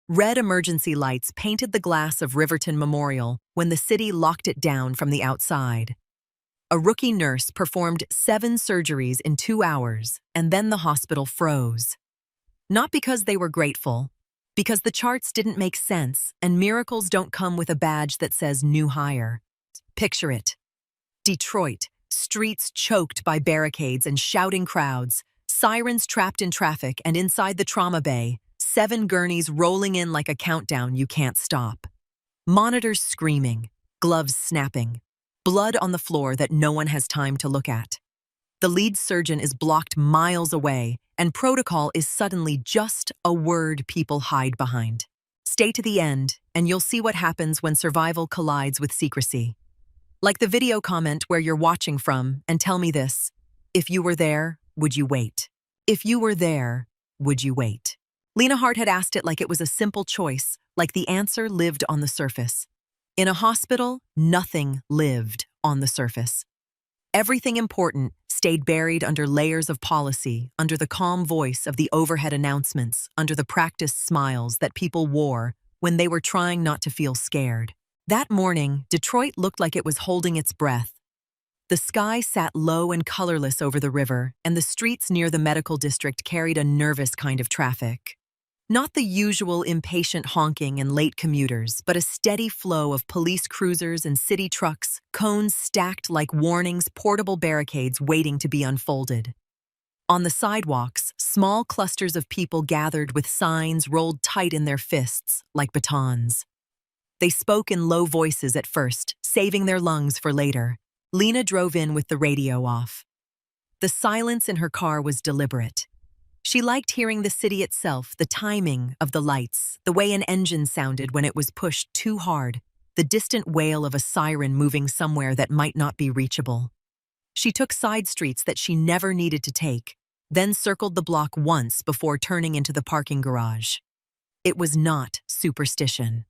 Red emergency lights painted the glass of Riverton Memorial when the city locked it down from the outside. A rookie nurse performed 7 surgeries in 2 hours, and then the hospital froze. Not because they were grateful, because the charts didn't make sense and miracles don't come with a badge that says new hire. Picture it. Detroit, streets choked by barricades and shouting crowds, sirens trapped in traffic, and inside the trauma bay, 7 gurneys rolling in like a countdown you can't stop. Monitors screaming, gloves snapping, blood on the floor that no one has time to look at. The lead surgeon is blocked miles away, and protocol is suddenly just a word people hide behind. Stay to the end, and you'll see what happens when survival collides with secrecy. Like the video comment where you're watching from, and tell me this: if you were there, would you wait? If you were there, would you wait? Lena Hart had asked it like it was a simple choice, like the answer lived on the surface. In a hospital, nothing lived on the surface. Everything important stayed buried under layers of policy, under the calm voice of the overhead announcements, under the practiced smiles that people wore when they were trying not to feel scared. That morning, Detroit looked like it was holding its breath. The sky sat low and colorless over the river, and the streets near the medical district carried a nervous kind of traffic. Not the usual impatient honking and late commuters, but a steady flow of police cruisers and city trucks, cones stacked like warnings, portable barricades waiting to be unfolded. On the sidewalks, small clusters of people gathered with signs rolled tight in their fists like batons. They spoke in low voices at first, saving their lungs for later. Lena drove in with the radio off. The silence in her car was deliberate. She liked hearing the city itself, the timing of the lights, the way an engine sounded when it was pushed too hard, the distant wail of a siren moving somewhere that might not be reachable. She took side streets that she never needed to take, then circled the block once before turning into the parking garage. It was not superstition.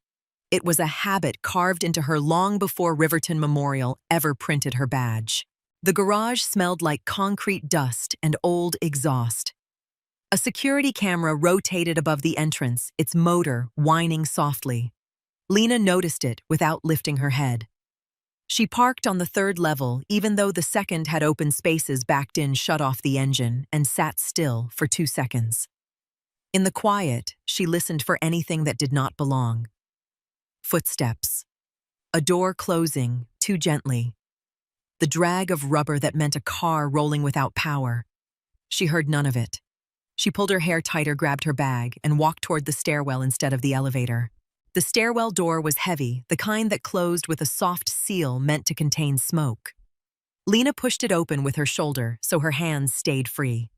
It was a habit carved into her long before Riverton Memorial ever printed her badge. The garage smelled like concrete dust and old exhaust. A security camera rotated above the entrance, its motor whining softly. Lena noticed it without lifting her head. She parked on the 3rd level, even though the 2nd had open spaces backed in, shut off the engine, and sat still for 2 seconds. In the quiet, she listened for anything that did not belong. Footsteps. A door closing, too gently. The drag of rubber that meant a car rolling without power. She heard none of it. She pulled her hair tighter, grabbed her bag, and walked toward the stairwell instead of the elevator. The stairwell door was heavy, the kind that closed with a soft seal meant to contain smoke. Lena pushed it open with her shoulder, so her hands stayed free.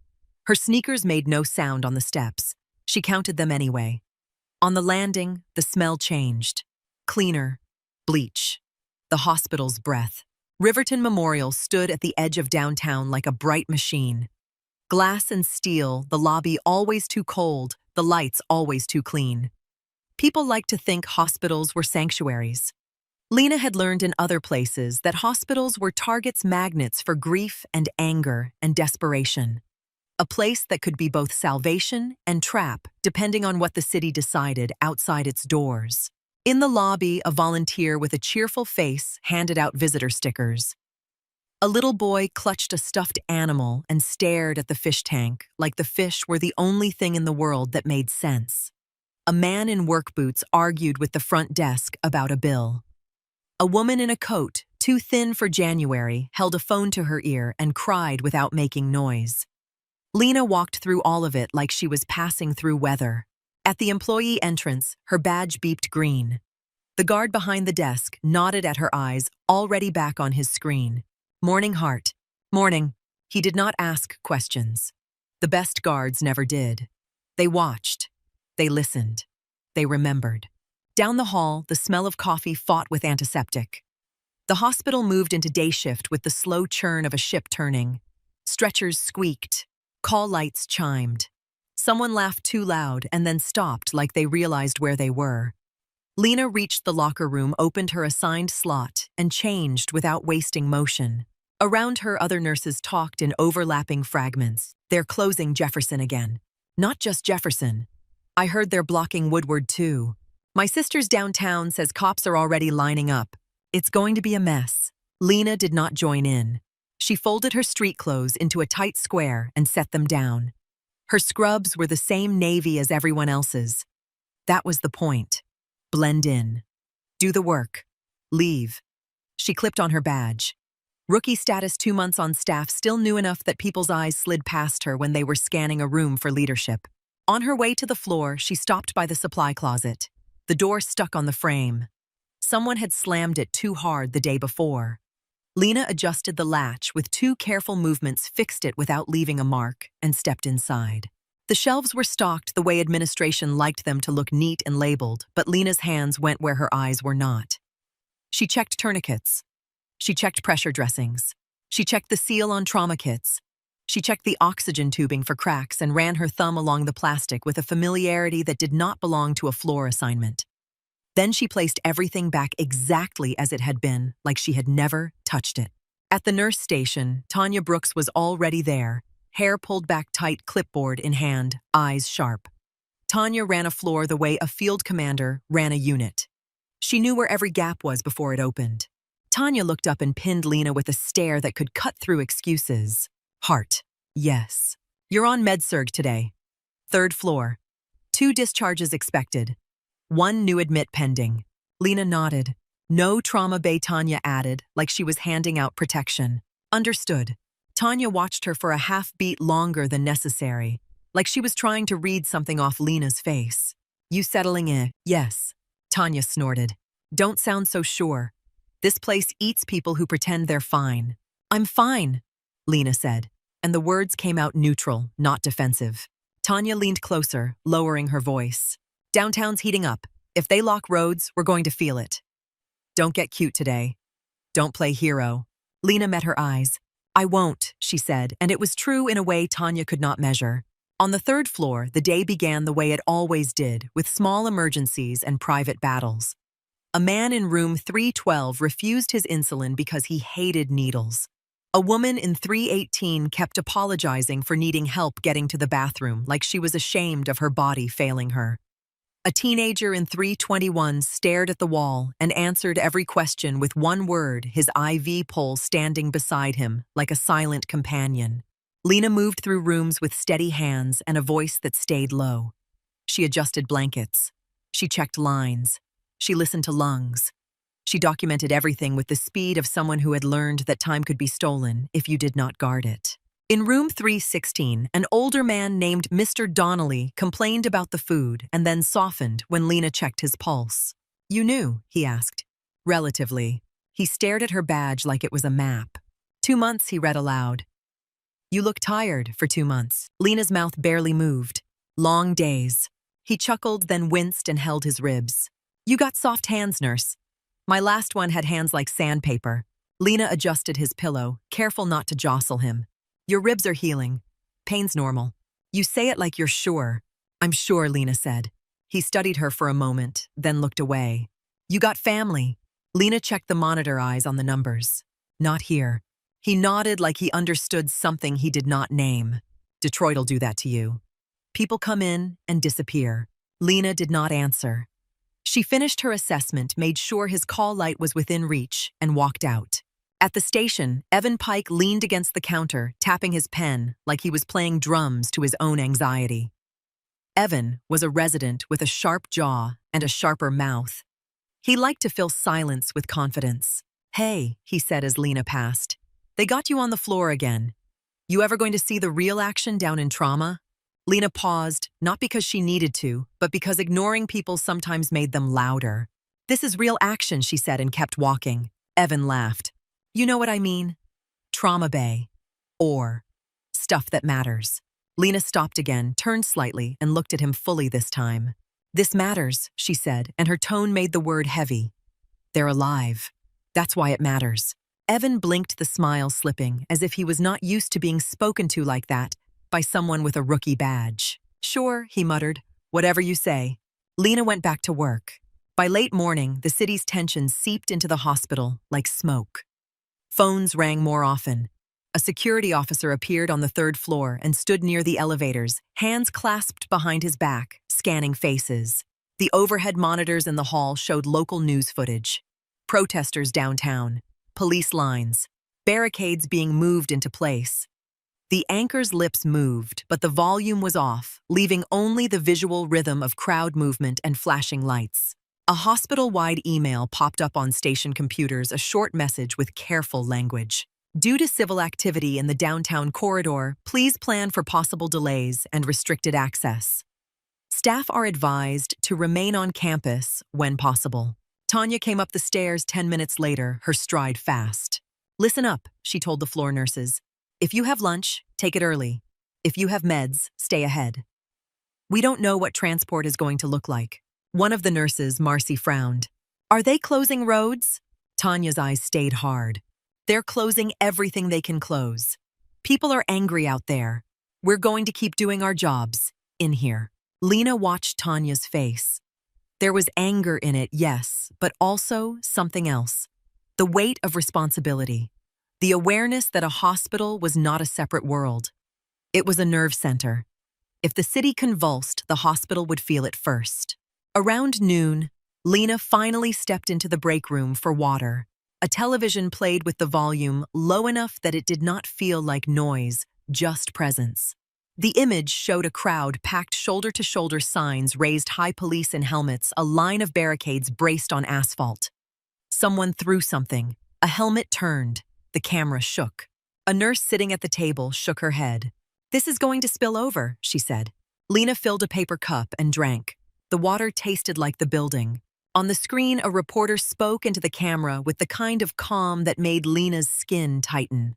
Her sneakers made no sound on the steps. She counted them anyway. On the landing, the smell changed. Cleaner. Bleach. The hospital's breath. Riverton Memorial stood at the edge of downtown like a bright machine. Glass and steel, the lobby always too cold, the lights always too clean. People like to think hospitals were sanctuaries. Lena had learned in other places that hospitals were targets, magnets for grief and anger and desperation. A place that could be both salvation and trap, depending on what the city decided outside its doors. In the lobby, a volunteer with a cheerful face handed out visitor stickers. A little boy clutched a stuffed animal and stared at the fish tank like the fish were the only thing in the world that made sense. A man in work boots argued with the front desk about a bill. A woman in a coat, too thin for January, held a phone to her ear and cried without making noise. Lena walked through all of it like she was passing through weather. At the employee entrance, her badge beeped green. The guard behind the desk nodded at her eyes, already back on his screen. "Morning, Hart." "Morning." He did not ask questions. The best guards never did. They watched. They listened. They remembered. Down the hall, the smell of coffee fought with antiseptic. The hospital moved into day shift with the slow churn of a ship turning. Stretchers squeaked. Call lights chimed. Someone laughed too loud and then stopped like they realized where they were. Lena reached the locker room, opened her assigned slot, and changed without wasting motion. Around her, other nurses talked in overlapping fragments. "They're closing Jefferson again." Not just Jefferson. I heard they're blocking Woodward too. My sister's downtown says cops are already lining up. It's going to be a mess. Lena did not join in. She folded her street clothes into a tight square and set them down. Her scrubs were the same navy as everyone else's. That was the point. Blend in. Do the work. Leave. She clipped on her badge. Rookie status, 2 months on staff, still new enough that people's eyes slid past her when they were scanning a room for leadership. On her way to the floor, she stopped by the supply closet. The door stuck on the frame. Someone had slammed it too hard the day before. Lena adjusted the latch with 2 careful movements, fixed it without leaving a mark, and stepped inside. The shelves were stocked the way administration liked them to look, neat and labeled, but Lena's hands went where her eyes were not. She checked tourniquets. She checked pressure dressings. She checked the seal on trauma kits. She checked the oxygen tubing for cracks and ran her thumb along the plastic with a familiarity that did not belong to a floor assignment. Then she placed everything back exactly as it had been, like she had never touched it. At the nurse station, Tanya Brooks was already there, hair pulled back tight, clipboard in hand, eyes sharp. Tanya ran a floor the way a field commander ran a unit. She knew where every gap was before it opened. Tanya looked up and pinned Lena with a stare that could cut through excuses. Heart. Yes. You're on med-surg today. 3rd floor. 2 discharges expected. 1 new admit pending. Lena nodded. No trauma bay, Tanya added, like she was handing out protection. Understood. Tanya watched her for a half-beat longer than necessary, like she was trying to read something off Lena's face. You settling in? Yes. Tanya snorted. Don't sound so sure. This place eats people who pretend they're fine. I'm fine, Lena said, and the words came out neutral, not defensive. Tanya leaned closer, lowering her voice. Downtown's heating up. If they lock roads, we're going to feel it. Don't get cute today. Don't play hero. Lena met her eyes. I won't, she said, and it was true in a way Tanya could not measure. On the 3rd floor, the day began the way it always did, with small emergencies and private battles. A man in room 312 refused his insulin because he hated needles. A woman in 318 kept apologizing for needing help getting to the bathroom, like she was ashamed of her body failing her. A teenager in 321 stared at the wall and answered every question with one word, his IV pole standing beside him, like a silent companion. Lena moved through rooms with steady hands and a voice that stayed low. She adjusted blankets. She checked lines. She listened to lungs. She documented everything with the speed of someone who had learned that time could be stolen if you did not guard it. In room 316, an older man named Mr. Donnelly complained about the food and then softened when Lena checked his pulse. You knew, he asked. Relatively. He stared at her badge like it was a map. 2 months, he read aloud. You look tired for 2 months. Lena's mouth barely moved. Long days. He chuckled, then winced and held his ribs. You got soft hands, nurse. My last one had hands like sandpaper. Lena adjusted his pillow, careful not to jostle him. Your ribs are healing. Pain's normal. You say it like you're sure. I'm sure, Lena said. He studied her for a moment, then looked away. You got family. Lena checked the monitor eyes on the numbers. Not here. He nodded like he understood something he did not name. Detroit'll do that to you. People come in and disappear. Lena did not answer. She finished her assessment, made sure his call light was within reach, and walked out. At the station, Evan Pike leaned against the counter, tapping his pen like he was playing drums to his own anxiety. Evan was a resident with a sharp jaw and a sharper mouth. He liked to fill silence with confidence. Hey, he said as Lena passed. They got you on the floor again. You ever going to see the real action down in trauma? Lena paused, not because she needed to, but because ignoring people sometimes made them louder. This is real action, she said and kept walking. Evan laughed. You know what I mean? Trauma bay. Or stuff that matters. Lena stopped again, turned slightly, and looked at him fully this time. This matters, she said, and her tone made the word heavy. They're alive. That's why it matters. Evan blinked, the smile slipping, as if he was not used to being spoken to like that by someone with a rookie badge. Sure, he muttered. Whatever you say. Lena went back to work. By late morning, the city's tension seeped into the hospital like smoke. Phones rang more often. A security officer appeared on the third floor and stood near the elevators, hands clasped behind his back, scanning faces. The overhead monitors in the hall showed local news footage. Protesters downtown, police lines, barricades being moved into place. The anchor's lips moved, but the volume was off, leaving only the visual rhythm of crowd movement and flashing lights. A hospital-wide email popped up on station computers, a short message with careful language. Due to civil activity in the downtown corridor, please plan for possible delays and restricted access. Staff are advised to remain on campus when possible. Tanya came up the stairs 10 minutes later, her stride fast. Listen up, she told the floor nurses. If you have lunch, take it early. If you have meds, stay ahead. We don't know what transport is going to look like. One of the nurses, Marcy, frowned. Are they closing roads? Tanya's eyes stayed hard. They're closing everything they can close. People are angry out there. We're going to keep doing our jobs, in here. Lena watched Tanya's face. There was anger in it, yes, but also something else. The weight of responsibility. The awareness that a hospital was not a separate world. It was a nerve center. If the city convulsed, the hospital would feel it first. Around noon, Lena finally stepped into the break room for water. A television played with the volume low enough that it did not feel like noise, just presence. The image showed a crowd packed shoulder-to-shoulder, signs raised high, police in helmets, a line of barricades braced on asphalt. Someone threw something. A helmet turned. The camera shook. A nurse sitting at the table shook her head. This is going to spill over, she said. Lena filled a paper cup and drank. The water tasted like the building. On the screen, a reporter spoke into the camera with the kind of calm that made Lena's skin tighten.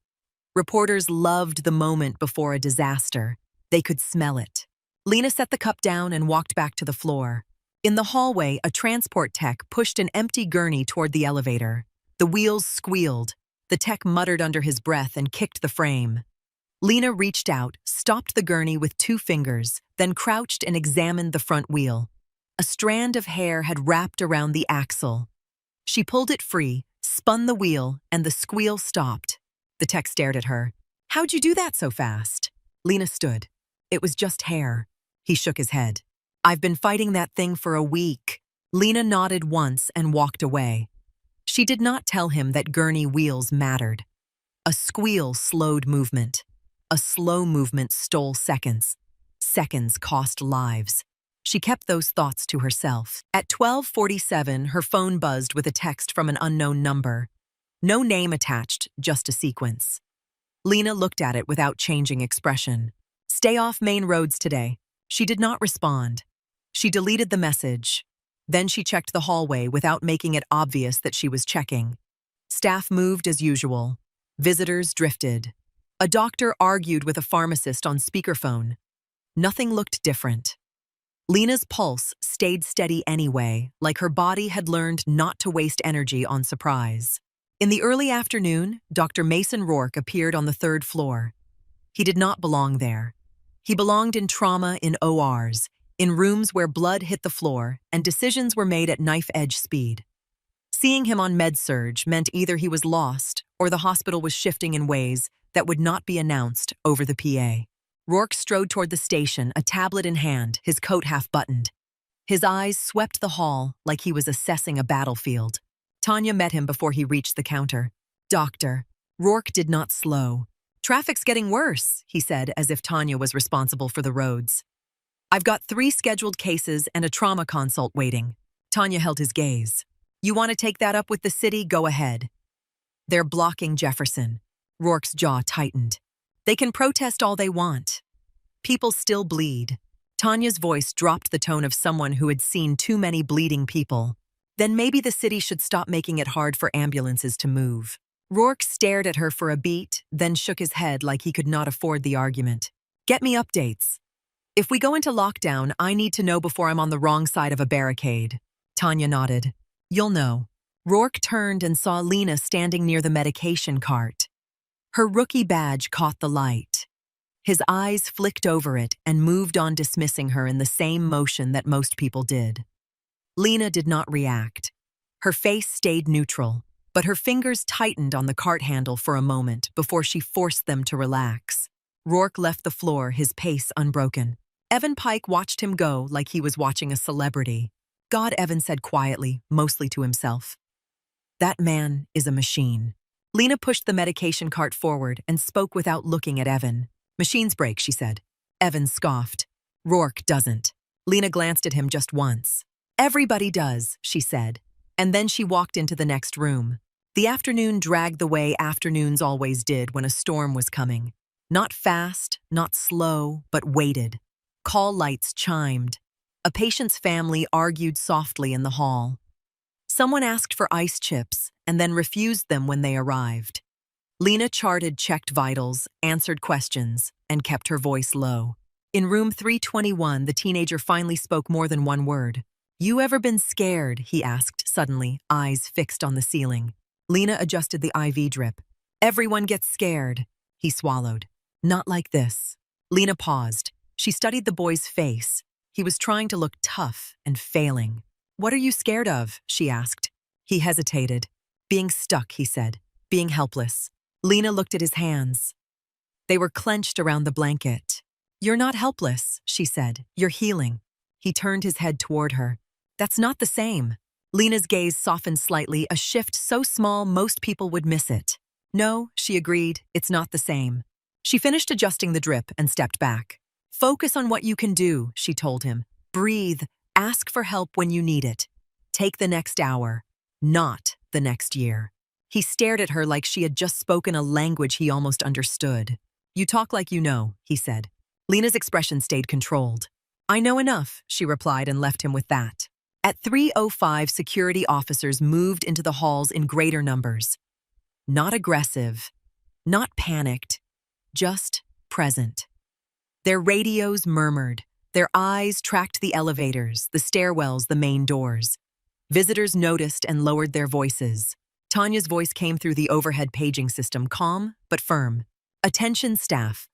Reporters loved the moment before a disaster. They could smell it. Lena set the cup down and walked back to the floor. In the hallway, a transport tech pushed an empty gurney toward the elevator. The wheels squealed. The tech muttered under his breath and kicked the frame. Lena reached out, stopped the gurney with 2 fingers, then crouched and examined the front wheel. A strand of hair had wrapped around the axle. She pulled it free, spun the wheel, and the squeal stopped. The tech stared at her. How'd you do that so fast? Lena stood. It was just hair. He shook his head. I've been fighting that thing for a week. Lena nodded once and walked away. She did not tell him that gurney wheels mattered. A squeal slowed movement. A slow movement stole seconds. Seconds cost lives. She kept those thoughts to herself. At 12:47, her phone buzzed with a text from an unknown number. No name attached, just a sequence. Lena looked at it without changing expression. Stay off main roads today. She did not respond. She deleted the message. Then she checked the hallway without making it obvious that she was checking. Staff moved as usual. Visitors drifted. A doctor argued with a pharmacist on speakerphone. Nothing looked different. Lena's pulse stayed steady anyway, like her body had learned not to waste energy on surprise. In the early afternoon, Dr. Mason Rourke appeared on the 3rd floor. He did not belong there. He belonged in trauma, in ORs, in rooms where blood hit the floor and decisions were made at knife-edge speed. Seeing him on med-surg meant either he was lost or the hospital was shifting in ways that would not be announced over the PA. Rourke strode toward the station, a tablet in hand, his coat half-buttoned. His eyes swept the hall like he was assessing a battlefield. Tanya met him before he reached the counter. Doctor. Rourke did not slow. Traffic's getting worse, he said, as if Tanya was responsible for the roads. I've got 3 scheduled cases and a trauma consult waiting. Tanya held his gaze. You want to take that up with the city? Go ahead. They're blocking Jefferson. Rourke's jaw tightened. They can protest all they want. People still bleed. Tanya's voice dropped the tone of someone who had seen too many bleeding people. Then maybe the city should stop making it hard for ambulances to move. Rourke stared at her for a beat, then shook his head like he could not afford the argument. Get me updates. If we go into lockdown, I need to know before I'm on the wrong side of a barricade. Tanya nodded. You'll know. Rourke turned and saw Lena standing near the medication cart. Her rookie badge caught the light. His eyes flicked over it and moved on, dismissing her in the same motion that most people did. Lena did not react. Her face stayed neutral, but her fingers tightened on the cart handle for a moment before she forced them to relax. Rourke left the floor, his pace unbroken. Evan Pike watched him go like he was watching a celebrity. God, Evan said quietly, mostly to himself. That man is a machine. Lena pushed the medication cart forward and spoke without looking at Evan. Machines break, she said. Evan scoffed. Rourke doesn't. Lena glanced at him just once. Everybody does, she said. And then she walked into the next room. The afternoon dragged the way afternoons always did when a storm was coming. Not fast, not slow, but waited. Call lights chimed. A patient's family argued softly in the hall. Someone asked for ice chips and then refused them when they arrived. Lena checked vitals, answered questions, and kept her voice low. In room 321, the teenager finally spoke more than one word. You ever been scared? He asked suddenly, eyes fixed on the ceiling. Lena adjusted the IV drip. Everyone gets scared. He swallowed. Not like this. Lena paused. She studied the boy's face. He was trying to look tough and failing. What are you scared of? She asked. He hesitated. Being stuck, he said. Being helpless. Lena looked at his hands. They were clenched around the blanket. You're not helpless, she said. You're healing. He turned his head toward her. That's not the same. Lena's gaze softened slightly, a shift so small most people would miss it. No, she agreed, it's not the same. She finished adjusting the drip and stepped back. Focus on what you can do, she told him. Breathe. Ask for help when you need it. Take the next hour, not the next year. He stared at her like she had just spoken a language he almost understood. You talk like you know, he said. Lena's expression stayed controlled. I know enough, she replied and left him with that. At 3:05, security officers moved into the halls in greater numbers. Not aggressive, not panicked, just present. Their radios murmured. Their eyes tracked the elevators, the stairwells, the main doors. Visitors noticed and lowered their voices. Tanya's voice came through the overhead paging system, calm but firm. Attention staff.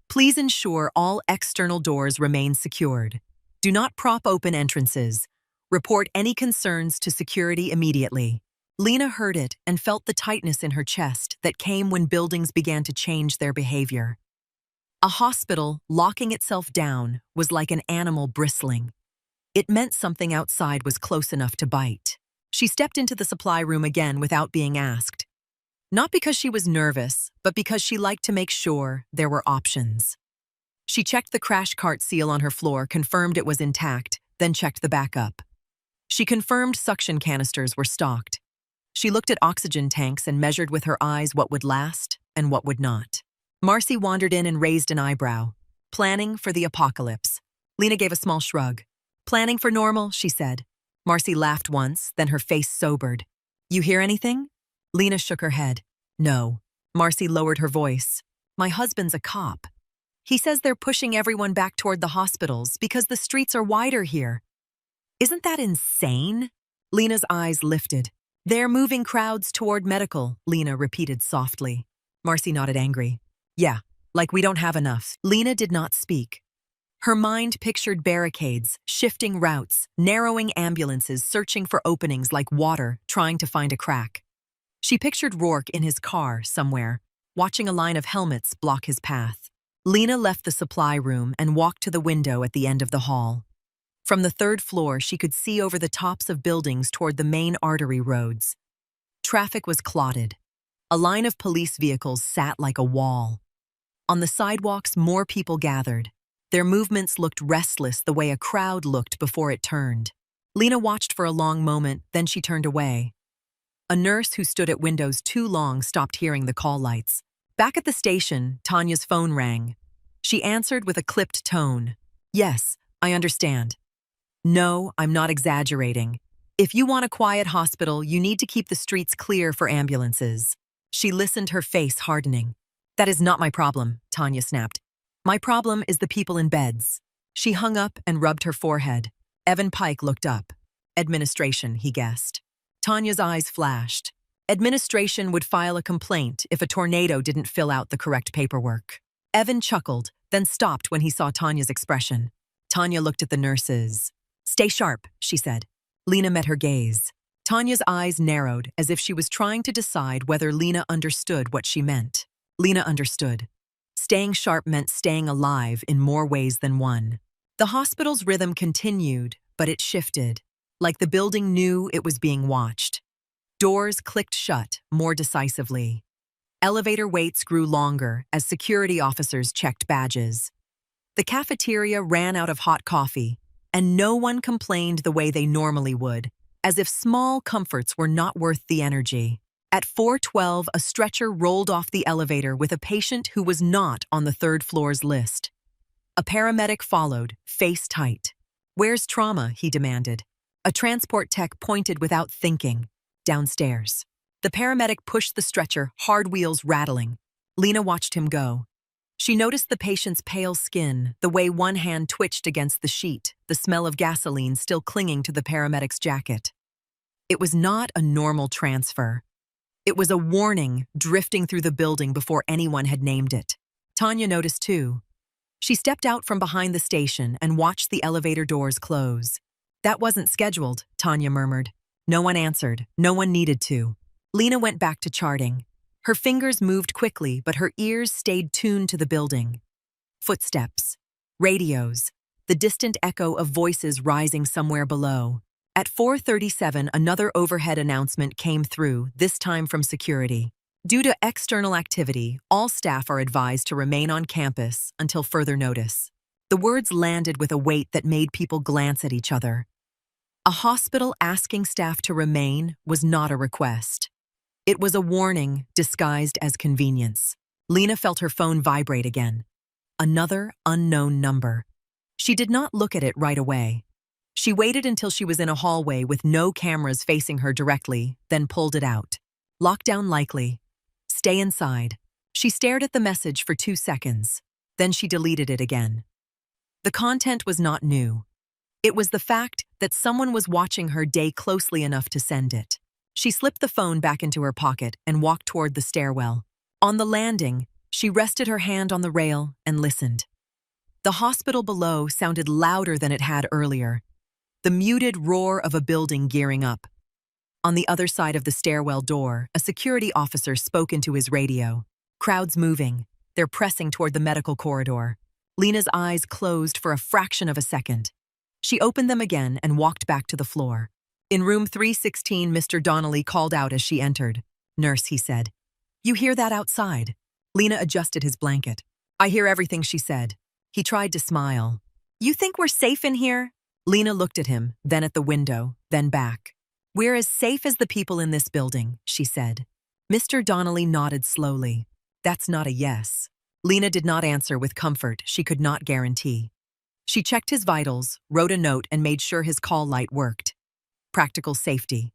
Please ensure all external doors remain secured. Do not prop open entrances. Report any concerns to security immediately. Lena heard it and felt the tightness in her chest that came when buildings began to change their behavior. A hospital locking itself down was like an animal bristling. It meant something outside was close enough to bite. She stepped into the supply room again without being asked. Not because she was nervous, but because she liked to make sure there were options. She checked the crash cart seal on her floor, confirmed it was intact, then checked the backup. She confirmed suction canisters were stocked. She looked at oxygen tanks and measured with her eyes what would last and what would not. Marcy wandered in and raised an eyebrow. Planning for the apocalypse. Lena gave a small shrug. Planning for normal, she said. Marcy laughed once, then her face sobered. You hear anything? Lena shook her head. No. Marcy lowered her voice. My husband's a cop. He says they're pushing everyone back toward the hospitals because the streets are wider here. Isn't that insane? Lena's eyes lifted. They're moving crowds toward medical, Lena repeated softly. Marcy nodded angry. Yeah, like we don't have enough. Lena did not speak. Her mind pictured barricades, shifting routes, narrowing ambulances searching for openings like water, trying to find a crack. She pictured Rourke in his car somewhere, watching a line of helmets block his path. Lena left the supply room and walked to the window at the end of the hall. From the third floor, she could see over the tops of buildings toward the main artery roads. Traffic was clotted. A line of police vehicles sat like a wall. On the sidewalks, more people gathered. Their movements looked restless the way a crowd looked before it turned. Lena watched for a long moment, then she turned away. A nurse who stood at windows too long stopped hearing the call lights. Back at the station, Tanya's phone rang. She answered with a clipped tone. Yes, I understand. No, I'm not exaggerating. If you want a quiet hospital, you need to keep the streets clear for ambulances. She listened, her face hardening. That is not my problem, Tanya snapped. My problem is the people in beds. She hung up and rubbed her forehead. Evan Pike looked up. Administration, he guessed. Tanya's eyes flashed. Administration would file a complaint if a tornado didn't fill out the correct paperwork. Evan chuckled, then stopped when he saw Tanya's expression. Tanya looked at the nurses. Stay sharp, she said. Lena met her gaze. Tanya's eyes narrowed as if she was trying to decide whether Lena understood what she meant. Lena understood. Staying sharp meant staying alive in more ways than one. The hospital's rhythm continued, but it shifted, like the building knew it was being watched. Doors clicked shut more decisively. Elevator waits grew longer as security officers checked badges. The cafeteria ran out of hot coffee, and no one complained the way they normally would, as if small comforts were not worth the energy. At 4:12, a stretcher rolled off the elevator with a patient who was not on the third floor's list. A paramedic followed, face tight. "Where's trauma?" he demanded. A transport tech pointed without thinking. "Downstairs." The paramedic pushed the stretcher, hard wheels rattling. Lena watched him go. She noticed the patient's pale skin, the way one hand twitched against the sheet, the smell of gasoline still clinging to the paramedic's jacket. It was not a normal transfer. It was a warning drifting through the building before anyone had named it. Tanya noticed too. She stepped out from behind the station and watched the elevator doors close. "That wasn't scheduled," Tanya murmured. No one answered. No one needed to. Lena went back to charting. Her fingers moved quickly, but her ears stayed tuned to the building. Footsteps. Radios. The distant echo of voices rising somewhere below. At 4:37, another overhead announcement came through, this time from security. Due to external activity, all staff are advised to remain on campus until further notice. The words landed with a weight that made people glance at each other. A hospital asking staff to remain was not a request. It was a warning disguised as convenience. Lena felt her phone vibrate again. Another unknown number. She did not look at it right away. She waited until she was in a hallway with no cameras facing her directly, then pulled it out. "Lockdown likely. Stay inside." She stared at the message for 2 seconds. Then she deleted it again. The content was not new. It was the fact that someone was watching her day closely enough to send it. She slipped the phone back into her pocket and walked toward the stairwell. On the landing, she rested her hand on the rail and listened. The hospital below sounded louder than it had earlier, the muted roar of a building gearing up. On the other side of the stairwell door, a security officer spoke into his radio. Crowds moving. They're pressing toward the medical corridor. Lena's eyes closed for a fraction of a second. She opened them again and walked back to the floor. In room 316, Mr. Donnelly called out as she entered. "Nurse," he said. "You hear that outside?" Lena adjusted his blanket. "I hear everything," she said. He tried to smile. "You think we're safe in here?" Lena looked at him, then at the window, then back. "We're as safe as the people in this building," she said. Mr. Donnelly nodded slowly. "That's not a yes." Lena did not answer with comfort she could not guarantee. She checked his vitals, wrote a note, and made sure his call light worked. Practical safety.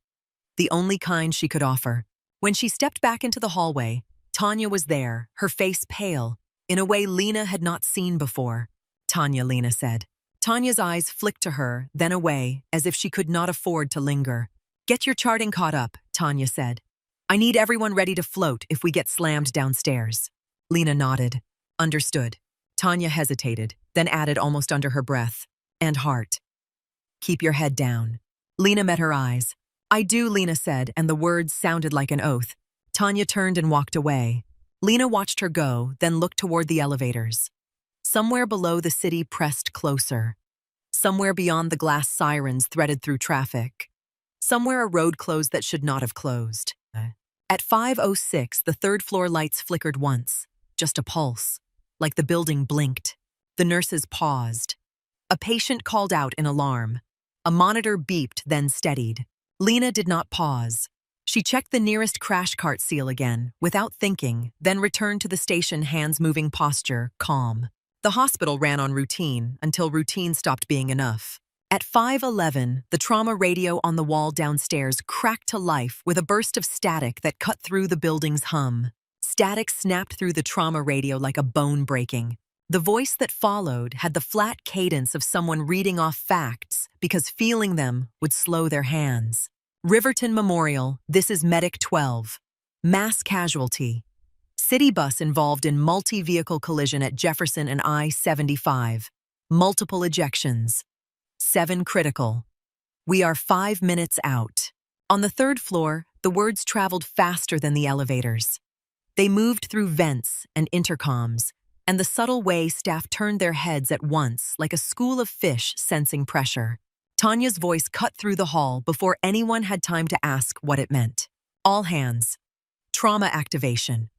The only kind she could offer. When she stepped back into the hallway, Tanya was there, her face pale, in a way Lena had not seen before. "Tanya," Lena said. Tanya's eyes flicked to her, then away, as if she could not afford to linger. "Get your charting caught up," Tanya said. "I need everyone ready to float if we get slammed downstairs." Lena nodded. "Understood." Tanya hesitated, then added almost under her breath, "And heart. Keep your head down." Lena met her eyes. "I do," Lena said, and the words sounded like an oath. Tanya turned and walked away. Lena watched her go, then looked toward the elevators. Somewhere below, the city pressed closer. Somewhere beyond, the glass sirens threaded through traffic. Somewhere a road closed that should not have closed. At 5:06, the third-floor lights flickered once, just a pulse, like the building blinked. The nurses paused. A patient called out in alarm. A monitor beeped, then steadied. Lena did not pause. She checked the nearest crash cart seal again, without thinking, then returned to the station, hands-moving posture, calm. The hospital ran on routine until routine stopped being enough. At 5:11, the trauma radio on the wall downstairs cracked to life with a burst of static that cut through the building's hum. Static snapped through the trauma radio like a bone breaking. The voice that followed had the flat cadence of someone reading off facts because feeling them would slow their hands. "Riverton Memorial, this is Medic 12. Mass casualty. City bus involved in multi-vehicle collision at Jefferson and I-75. Multiple ejections. 7 critical. We are 5 minutes out." On the third floor, the words traveled faster than the elevators. They moved through vents and intercoms, and the subtle way staff turned their heads at once like a school of fish sensing pressure. Tanya's voice cut through the hall before anyone had time to ask what it meant. All hands. Trauma activation.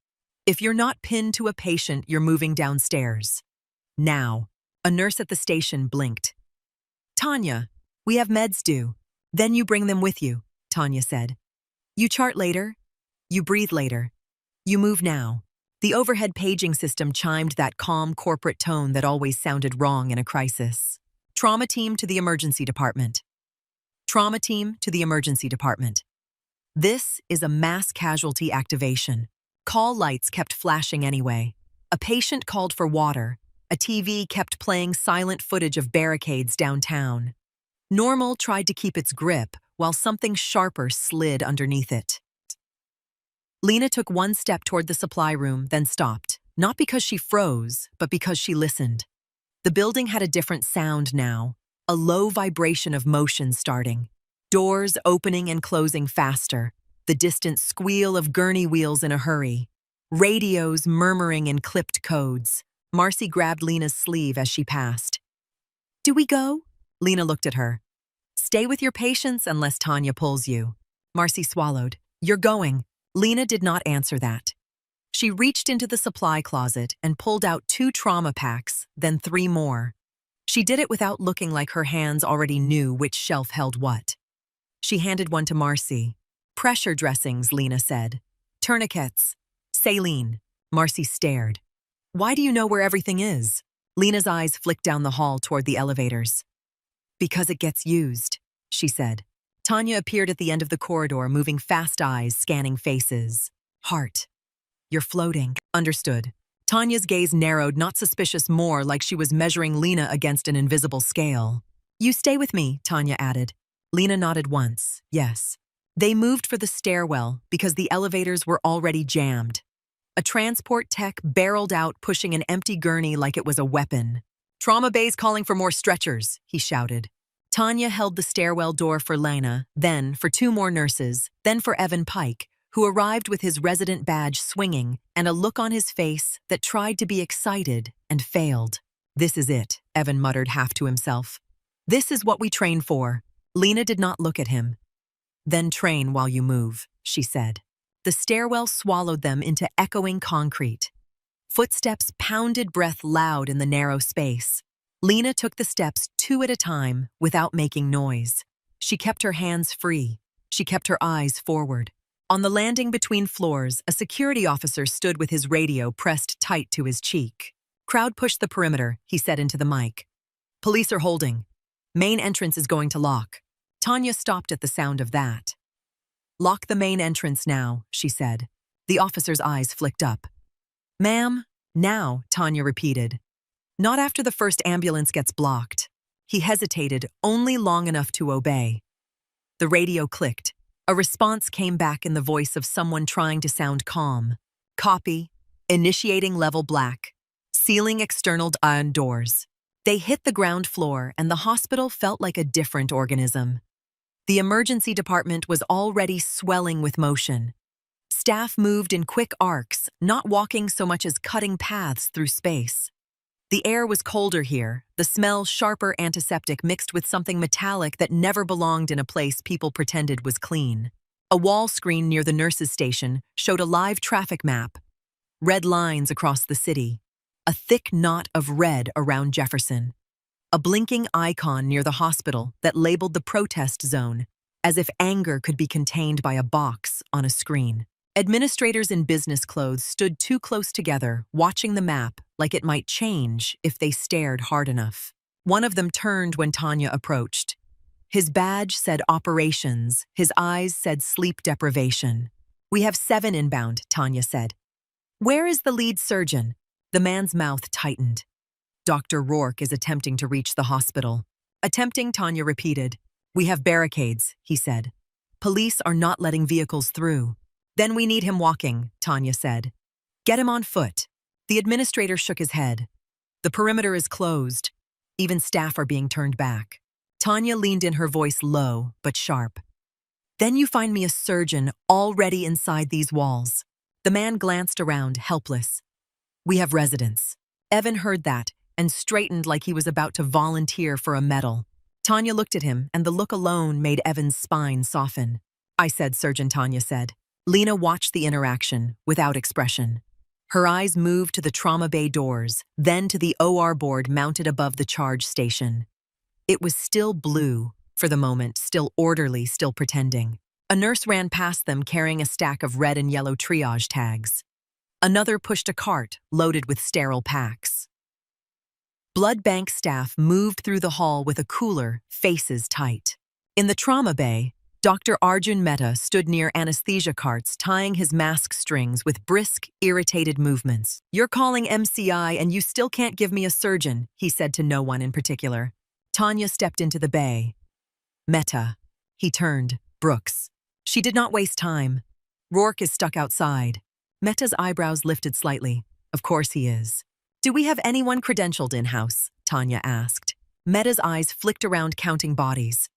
If you're not pinned to a patient, you're moving downstairs. Now. A nurse at the station blinked. Tanya, we have meds due. Then you bring them with you, Tanya said. You chart later. You breathe later. You move now. The overhead paging system chimed that calm corporate tone that always sounded wrong in a crisis. Trauma team to the emergency department. Trauma team to the emergency department. This is a mass casualty activation. Call lights kept flashing anyway. A patient called for water. A TV kept playing silent footage of barricades downtown. Normal tried to keep its grip while something sharper slid underneath it. Lena took one step toward the supply room, then stopped, not because she froze, but because she listened. The building had a different sound now, a low vibration of motion starting. Doors opening and closing faster, the distant squeal of gurney wheels in a hurry. Radios murmuring in clipped codes. Marcy grabbed Lena's sleeve as she passed. Do we go? Lena looked at her. Stay with your patients unless Tanya pulls you. Marcy swallowed. You're going. Lena did not answer that. She reached into the supply closet and pulled out 2 trauma packs, then 3 more. She did it without looking like her hands already knew which shelf held what. She handed one to Marcy. Pressure dressings, Lena said. Tourniquets. Saline. Marcy stared. Why do you know where everything is? Lena's eyes flicked down the hall toward the elevators. Because it gets used, she said. Tanya appeared at the end of the corridor, moving fast eyes, scanning faces. Heart. You're floating. Understood. Tanya's gaze narrowed, not suspicious more, like she was measuring Lena against an invisible scale. You stay with me, Tanya added. Lena nodded once. Yes. They moved for the stairwell because the elevators were already jammed. A transport tech barreled out, pushing an empty gurney like it was a weapon. Trauma bay's calling for more stretchers, he shouted. Tanya held the stairwell door for Lena, then for 2 more nurses, then for Evan Pike, who arrived with his resident badge swinging and a look on his face that tried to be excited and failed. This is it, Evan muttered half to himself. This is what we train for. Lena did not look at him. Then train while you move, she said. The stairwell swallowed them into echoing concrete. Footsteps pounded breath loud in the narrow space. Lena took the steps 2 at a time without making noise. She kept her hands free. She kept her eyes forward. On the landing between floors, a security officer stood with his radio pressed tight to his cheek. Crowd push the perimeter, he said into the mic. Police are holding. Main entrance is going to lock. Tanya stopped at the sound of that. Lock the main entrance now, she said. The officer's eyes flicked up. Ma'am, now, Tanya repeated. Not after the first ambulance gets blocked. He hesitated only long enough to obey. The radio clicked. A response came back in the voice of someone trying to sound calm. Copy. Initiating level black. Sealing external iron doors. They hit the ground floor and the hospital felt like a different organism. The emergency department was already swelling with motion. Staff moved in quick arcs, not walking so much as cutting paths through space. The air was colder here, the smell sharper antiseptic mixed with something metallic that never belonged in a place people pretended was clean. A wall screen near the nurses' station showed a live traffic map. Red lines across the city. A thick knot of red around Jefferson. A blinking icon near the hospital that labeled the protest zone, as if anger could be contained by a box on a screen. Administrators in business clothes stood too close together, watching the map like it might change if they stared hard enough. One of them turned when Tanya approached. His badge said operations, his eyes said sleep deprivation. We have 7 inbound, Tanya said. Where is the lead surgeon? The man's mouth tightened. Dr. Rourke is attempting to reach the hospital. Attempting, Tanya repeated. We have barricades, he said. Police are not letting vehicles through. Then we need him walking, Tanya said. Get him on foot. The administrator shook his head. The perimeter is closed. Even staff are being turned back. Tanya leaned in, her voice low but sharp. Then you find me a surgeon already inside these walls. The man glanced around, helpless. We have residents. Evan heard that and straightened like he was about to volunteer for a medal. Tanya looked at him, and the look alone made Evan's spine soften. I said, Surgeon Tanya said. Lena watched the interaction without expression. Her eyes moved to the trauma bay doors, then to the OR board mounted above the charge station. It was still blue, for the moment, still orderly, still pretending. A nurse ran past them carrying a stack of red and yellow triage tags. Another pushed a cart loaded with sterile packs. Blood bank staff moved through the hall with a cooler, faces tight. In the trauma bay, Dr. Arjun Mehta stood near anesthesia carts, tying his mask strings with brisk, irritated movements. You're calling MCI and you still can't give me a surgeon, he said to no one in particular. Tanya stepped into the bay. Mehta. He turned. Brooks. She did not waste time. Rourke is stuck outside. Mehta's eyebrows lifted slightly. Of course he is. Do we have anyone credentialed in-house? Tanya asked. Mehta's eyes flicked around counting bodies.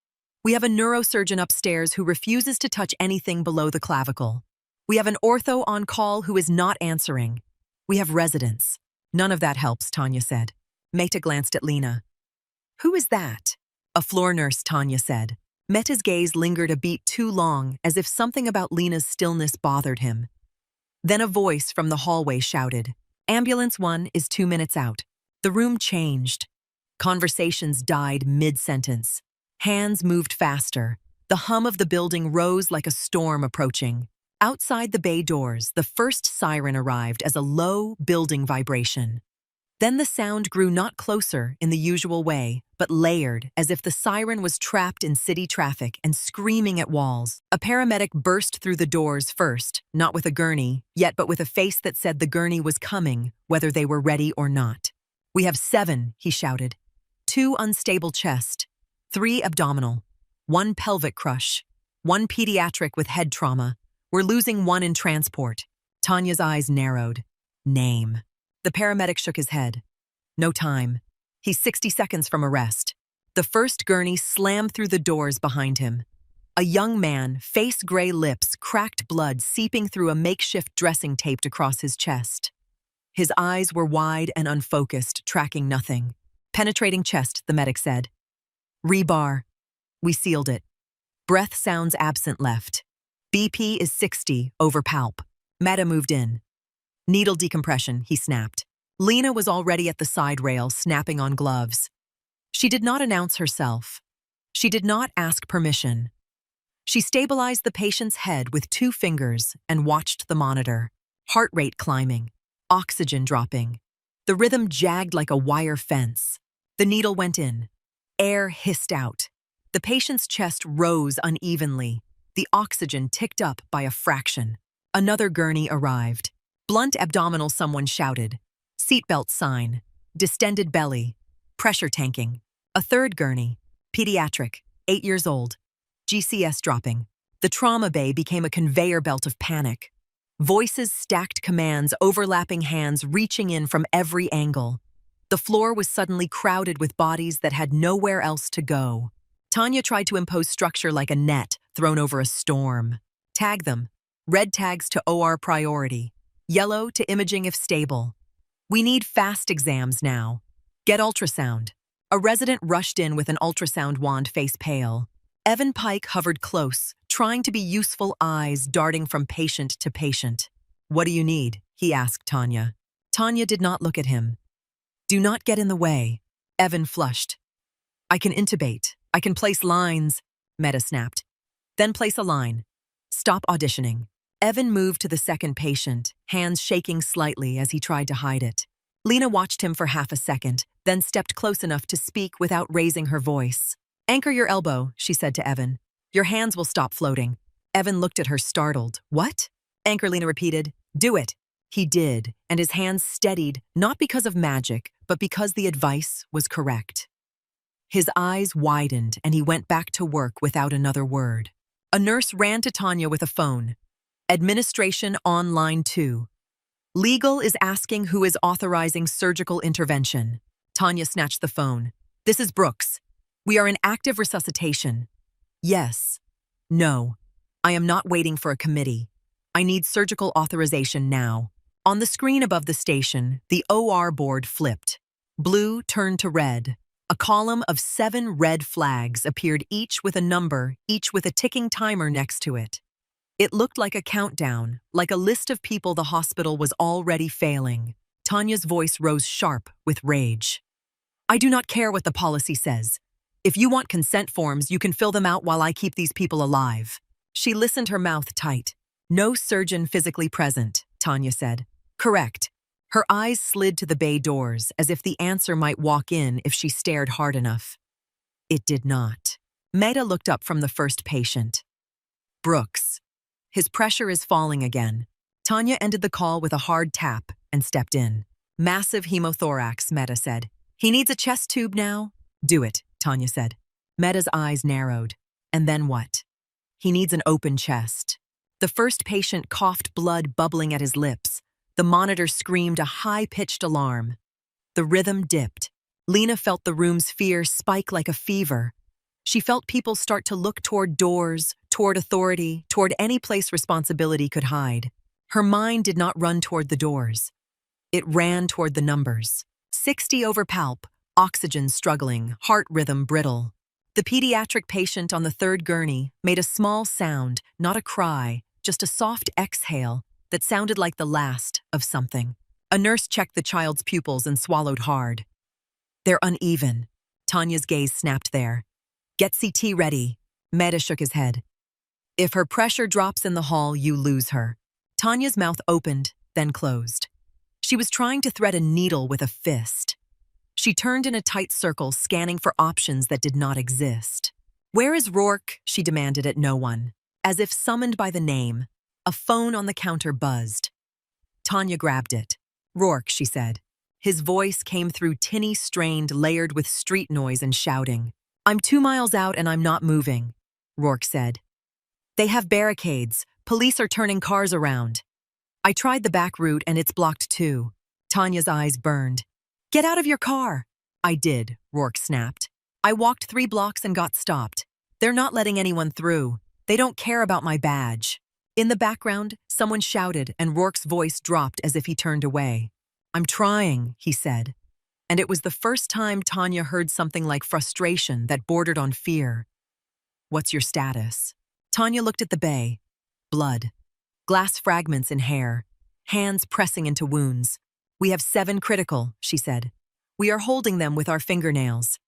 We have a neurosurgeon upstairs who refuses to touch anything below the clavicle. We have an ortho on call who is not answering. We have residents. None of that helps, Tanya said. Mehta glanced at Lena. Who is that? A floor nurse, Tanya said. Mehta's gaze lingered a beat too long, as if something about Lena's stillness bothered him. Then a voice from the hallway shouted, Ambulance 1 is 2 minutes out. The room changed. Conversations died mid-sentence. Hands moved faster. The hum of the building rose like a storm approaching. Outside the bay doors, the first siren arrived as a low, building vibration. Then the sound grew not closer in the usual way, but layered, as if the siren was trapped in city traffic and screaming at walls. A paramedic burst through the doors first, not with a gurney, yet but with a face that said the gurney was coming, whether they were ready or not. We have 7, he shouted. 2 unstable chest, 3 abdominal, 1 pelvic crush, 1 pediatric with head trauma. We're losing 1 in transport. Tanya's eyes narrowed. Name. The paramedic shook his head. No time. He's 60 seconds from arrest. The first gurney slammed through the doors behind him. A young man, face-gray lips, cracked blood seeping through a makeshift dressing taped across his chest. His eyes were wide and unfocused, tracking nothing. Penetrating chest, the medic said. Rebar. We sealed it. Breath sounds absent left. BP is 60, over palp. Mehta moved in. Needle decompression, he snapped. Lena was already at the side rail, snapping on gloves. She did not announce herself. She did not ask permission. She stabilized the patient's head with 2 fingers and watched the monitor. Heart rate climbing. Oxygen dropping. The rhythm jagged like a wire fence. The needle went in. Air hissed out. The patient's chest rose unevenly. The oxygen ticked up by a fraction. Another gurney arrived. Blunt abdominal, someone shouted. Seatbelt sign. Distended belly. Pressure tanking. A third gurney. Pediatric. 8 years old. GCS dropping. The trauma bay became a conveyor belt of panic. Voices stacked commands, overlapping hands reaching in from every angle. The floor was suddenly crowded with bodies that had nowhere else to go. Tanya tried to impose structure like a net thrown over a storm. Tag them. Red tags to OR priority. Yellow to imaging if stable. We need fast exams now. Get ultrasound. A resident rushed in with an ultrasound wand, face pale. Evan Pike hovered close, trying to be useful, eyes darting from patient to patient. What do you need? He asked Tanya. Tanya did not look at him. Do not get in the way. Evan flushed. I can intubate. I can place lines. Mehta snapped. Then place a line. Stop auditioning. Evan moved to the second patient, hands shaking slightly as he tried to hide it. Lena watched him for half a second, then stepped close enough to speak without raising her voice. Anchor your elbow, she said to Evan. Your hands will stop floating. Evan looked at her, startled. What? Anchor, Lena repeated. Do it. He did, and his hands steadied, not because of magic, but because the advice was correct. His eyes widened, and he went back to work without another word. A nurse ran to Tanya with a phone. Administration on line 2. Legal is asking who is authorizing surgical intervention. Tanya snatched the phone. This is Brooks. We are in active resuscitation. Yes. No. I am not waiting for a committee. I need surgical authorization now. On the screen above the station, the OR board flipped. Blue turned to red. A column of 7 red flags appeared, each with a number, each with a ticking timer next to it. It looked like a countdown, like a list of people the hospital was already failing. Tanya's voice rose sharp with rage. I do not care what the policy says. If you want consent forms, you can fill them out while I keep these people alive. She listened, her mouth tight. No surgeon physically present, Tanya said. Correct. Her eyes slid to the bay doors, as if the answer might walk in if she stared hard enough. It did not. Meta looked up from the first patient. Brooks. His pressure is falling again. Tanya ended the call with a hard tap and stepped in. Massive hemothorax, Meta said. He needs a chest tube now? Do it, Tanya said. Meta's eyes narrowed. And then what? He needs an open chest. The first patient coughed, blood bubbling at his lips. The monitor screamed a high-pitched alarm. The rhythm dipped. Lena felt the room's fear spike like a fever. She felt people start to look toward doors, toward authority, toward any place responsibility could hide. Her mind did not run toward the doors. It ran toward the numbers. 60 over palp, oxygen struggling, heart rhythm brittle. The pediatric patient on the third gurney made a small sound, not a cry, just a soft exhale that sounded like the last of something. A nurse checked the child's pupils and swallowed hard. They're uneven. Tanya's gaze snapped there. Get CT ready. Meta shook his head. If her pressure drops in the hall, you lose her. Tanya's mouth opened, then closed. She was trying to thread a needle with a fist. She turned in a tight circle, scanning for options that did not exist. Where is Rourke? She demanded at no one. As if summoned by the name, a phone on the counter buzzed. Tanya grabbed it. Rourke, she said. His voice came through tinny, strained, layered with street noise and shouting. I'm 2 miles out and I'm not moving, Rourke said. They have barricades. Police are turning cars around. I tried the back route and it's blocked too. Tanya's eyes burned. Get out of your car. I did, Rourke snapped. I walked 3 blocks and got stopped. They're not letting anyone through. They don't care about my badge. In the background, someone shouted and Rourke's voice dropped as if he turned away. I'm trying, he said. And it was the first time Tanya heard something like frustration that bordered on fear. What's your status? Tanya looked at the bay. Blood. Glass fragments in hair. Hands pressing into wounds. We have 7 critical, she said. We are holding them with our fingernails.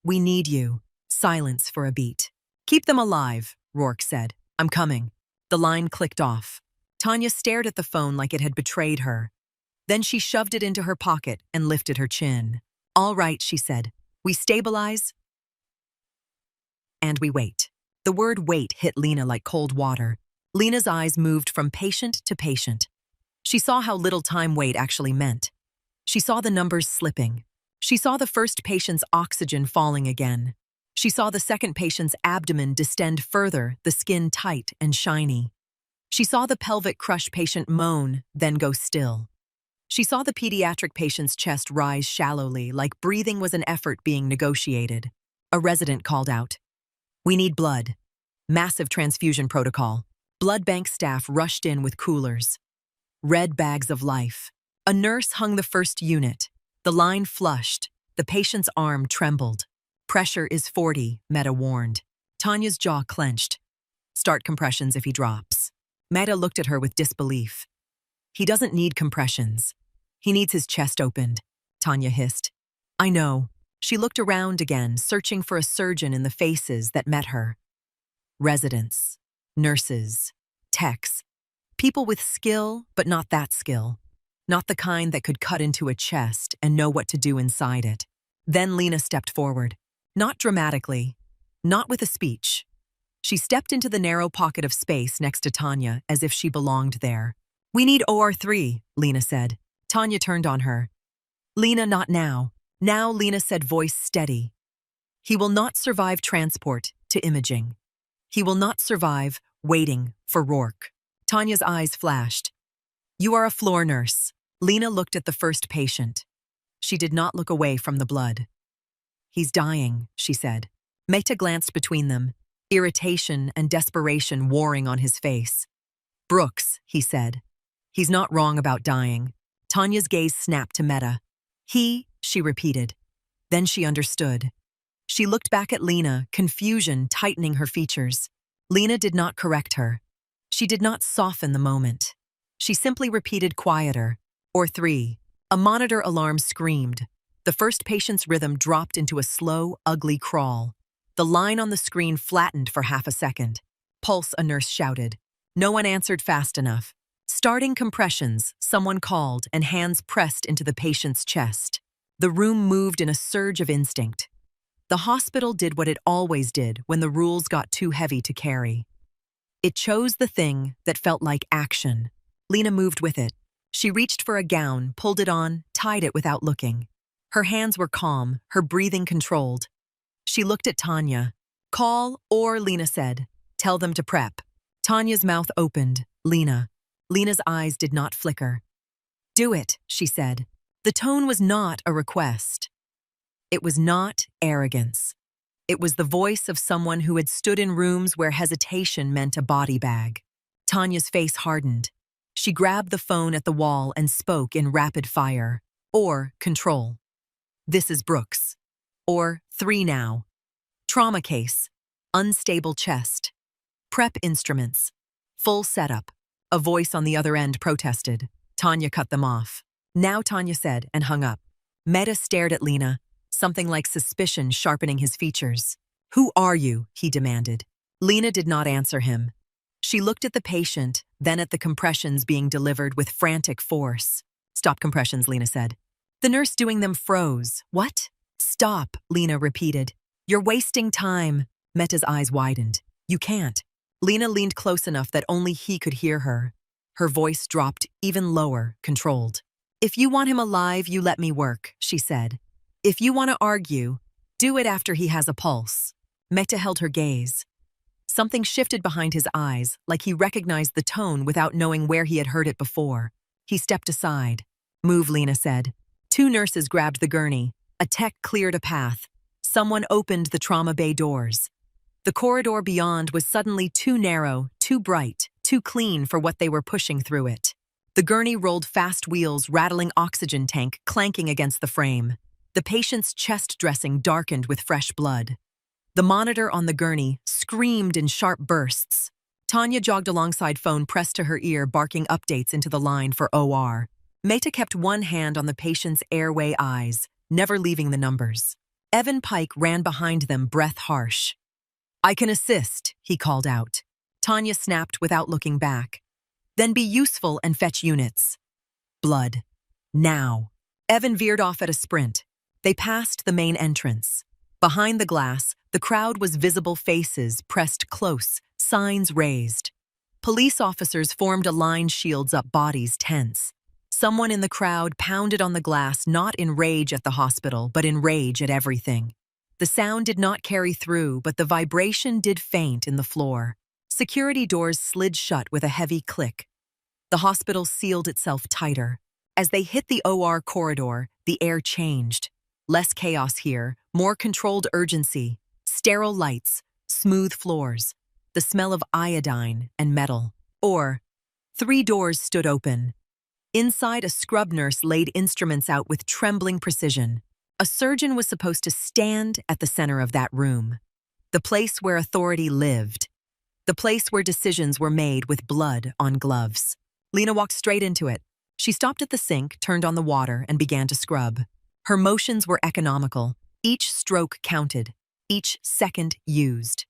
We need you. Silence for a beat. Keep them alive, Rourke said. I'm coming. The line clicked off. Tanya stared at the phone like it had betrayed her. Then she shoved it into her pocket and lifted her chin. All right, she said. We stabilize and we wait. The word wait hit Lena like cold water. Lena's eyes moved from patient to patient. She saw how little time wait actually meant. She saw the numbers slipping. She saw the first patient's oxygen falling again. She saw the second patient's abdomen distend further, the skin tight and shiny. She saw the pelvic crush patient moan, then go still. She saw the pediatric patient's chest rise shallowly, like breathing was an effort being negotiated. A resident called out, "We need blood." Massive transfusion protocol. Blood bank staff rushed in with coolers. Red bags of life. A nurse hung the first unit. The line flushed. The patient's arm trembled. Pressure is 40, Meta warned. Tanya's jaw clenched. Start compressions if he drops. Meta looked at her with disbelief. He doesn't need compressions. He needs his chest opened, Tanya hissed. I know. She looked around again, searching for a surgeon in the faces that met her. Residents, nurses, techs, people with skill, but not that skill. Not the kind that could cut into a chest and know what to do inside it. Then Lena stepped forward. Not dramatically, not with a speech. She stepped into the narrow pocket of space next to Tanya as if she belonged there. We need OR3, Lena said. Tanya turned on her. Lena, not now. Now, Lena said, voice steady. He will not survive transport to imaging. He will not survive waiting for Rourke. Tanya's eyes flashed. You are a floor nurse. Lena looked at the first patient. She did not look away from the blood. He's dying, she said. Meta glanced between them. irritation and desperation warring on his face. "Brooks," he said. "He's not wrong about dying." Tanya's gaze snapped to Meta. She repeated. Then she understood. She looked back at Lena, confusion tightening her features. Lena did not correct her. She did not soften the moment. She simply repeated quieter, or 3. A monitor alarm screamed. The first patient's rhythm dropped into a slow, ugly crawl. The line on the screen flattened for half a second. "Pulse," a nurse shouted. No one answered fast enough. "Starting compressions," someone called, and hands pressed into the patient's chest. The room moved in a surge of instinct. The hospital did what it always did when the rules got too heavy to carry. It chose the thing that felt like action. Lena moved with it. She reached for a gown, pulled it on, tied it without looking. Her hands were calm, her breathing controlled. She looked at Tanya. "Call," or Lena said, "Tell them to prep." Tanya's mouth opened. "Lena." Lena's eyes did not flicker. "Do it," she said. The tone was not a request. It was not arrogance. It was the voice of someone who had stood in rooms where hesitation meant a body bag. Tanya's face hardened. She grabbed the phone at the wall and spoke in rapid fire. Or control. "This is Brooks." Or 3 now. "Trauma case. Unstable chest. Prep instruments. Full setup." A voice on the other end protested. Tanya cut them off. "Now," Tanya said, and hung up. Meta stared at Lena, something like suspicion sharpening his features. "Who are you?" he demanded. Lena did not answer him. She looked at the patient, then at the compressions being delivered with frantic force. "Stop compressions," Lena said. The nurse doing them froze. "What?" "Stop," Lena repeated. "You're wasting time." Meta's eyes widened. "You can't." Lena leaned close enough that only he could hear her. Her voice dropped even lower, controlled. "If you want him alive, you let me work," she said. "If you want to argue, do it after he has a pulse." Meta held her gaze. Something shifted behind his eyes, like he recognized the tone without knowing where he had heard it before. He stepped aside. "Move," Lena said. 2 nurses grabbed the gurney. A tech cleared a path. Someone opened the trauma bay doors. The corridor beyond was suddenly too narrow, too bright, too clean for what they were pushing through it. The gurney rolled fast wheels, rattling oxygen tank clanking against the frame. The patient's chest dressing darkened with fresh blood. The monitor on the gurney screamed in sharp bursts. Tanya jogged alongside, phone pressed to her ear, barking updates into the line for OR. Meta kept one hand on the patient's airway eyes, never leaving the numbers. Evan Pike ran behind them, breath harsh. "I can assist," he called out. Tanya snapped without looking back. "Then be useful and fetch units." Blood. Now. Evan veered off at a sprint. They passed the main entrance. Behind the glass, the crowd was visible, faces pressed close, signs raised. Police officers formed a line, shields up, bodies tense. Someone in the crowd pounded on the glass, not in rage at the hospital, but in rage at everything. The sound did not carry through, but the vibration did faint in the floor. Security doors slid shut with a heavy click. The hospital sealed itself tighter. As they hit the OR corridor, the air changed. Less chaos here, more controlled urgency, sterile lights, smooth floors, the smell of iodine and metal. 3 doors stood open. Inside, a scrub nurse laid instruments out with trembling precision. A surgeon was supposed to stand at the center of that room. The place where authority lived. The place where decisions were made with blood on gloves. Lena walked straight into it. She stopped at the sink, turned on the water, and began to scrub. Her motions were economical. Each stroke counted. Each second used.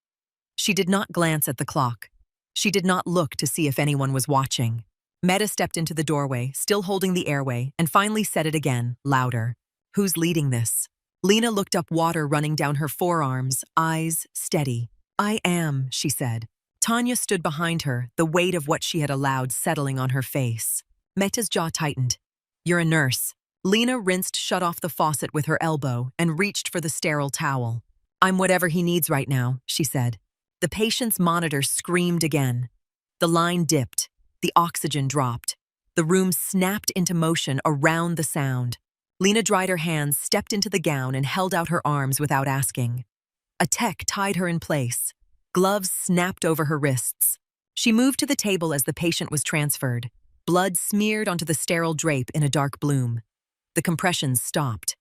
She did not glance at the clock. She did not look to see if anyone was watching. Meta stepped into the doorway, still holding the airway, and finally said it again, louder. "Who's leading this?" Lena looked up, water running down her forearms, eyes steady. "I am," she said. Tanya stood behind her, the weight of what she had allowed settling on her face. Meta's jaw tightened. "You're a nurse." Lena rinsed shut off the faucet with her elbow and reached for the sterile towel. "I'm whatever he needs right now," she said. The patient's monitor screamed again. The line dipped. The oxygen dropped. The room snapped into motion around the sound. Lena dried her hands, stepped into the gown, and held out her arms without asking. A tech tied her in place. Gloves snapped over her wrists. She moved to the table as the patient was transferred. Blood smeared onto the sterile drape in a dark bloom. The compressions stopped.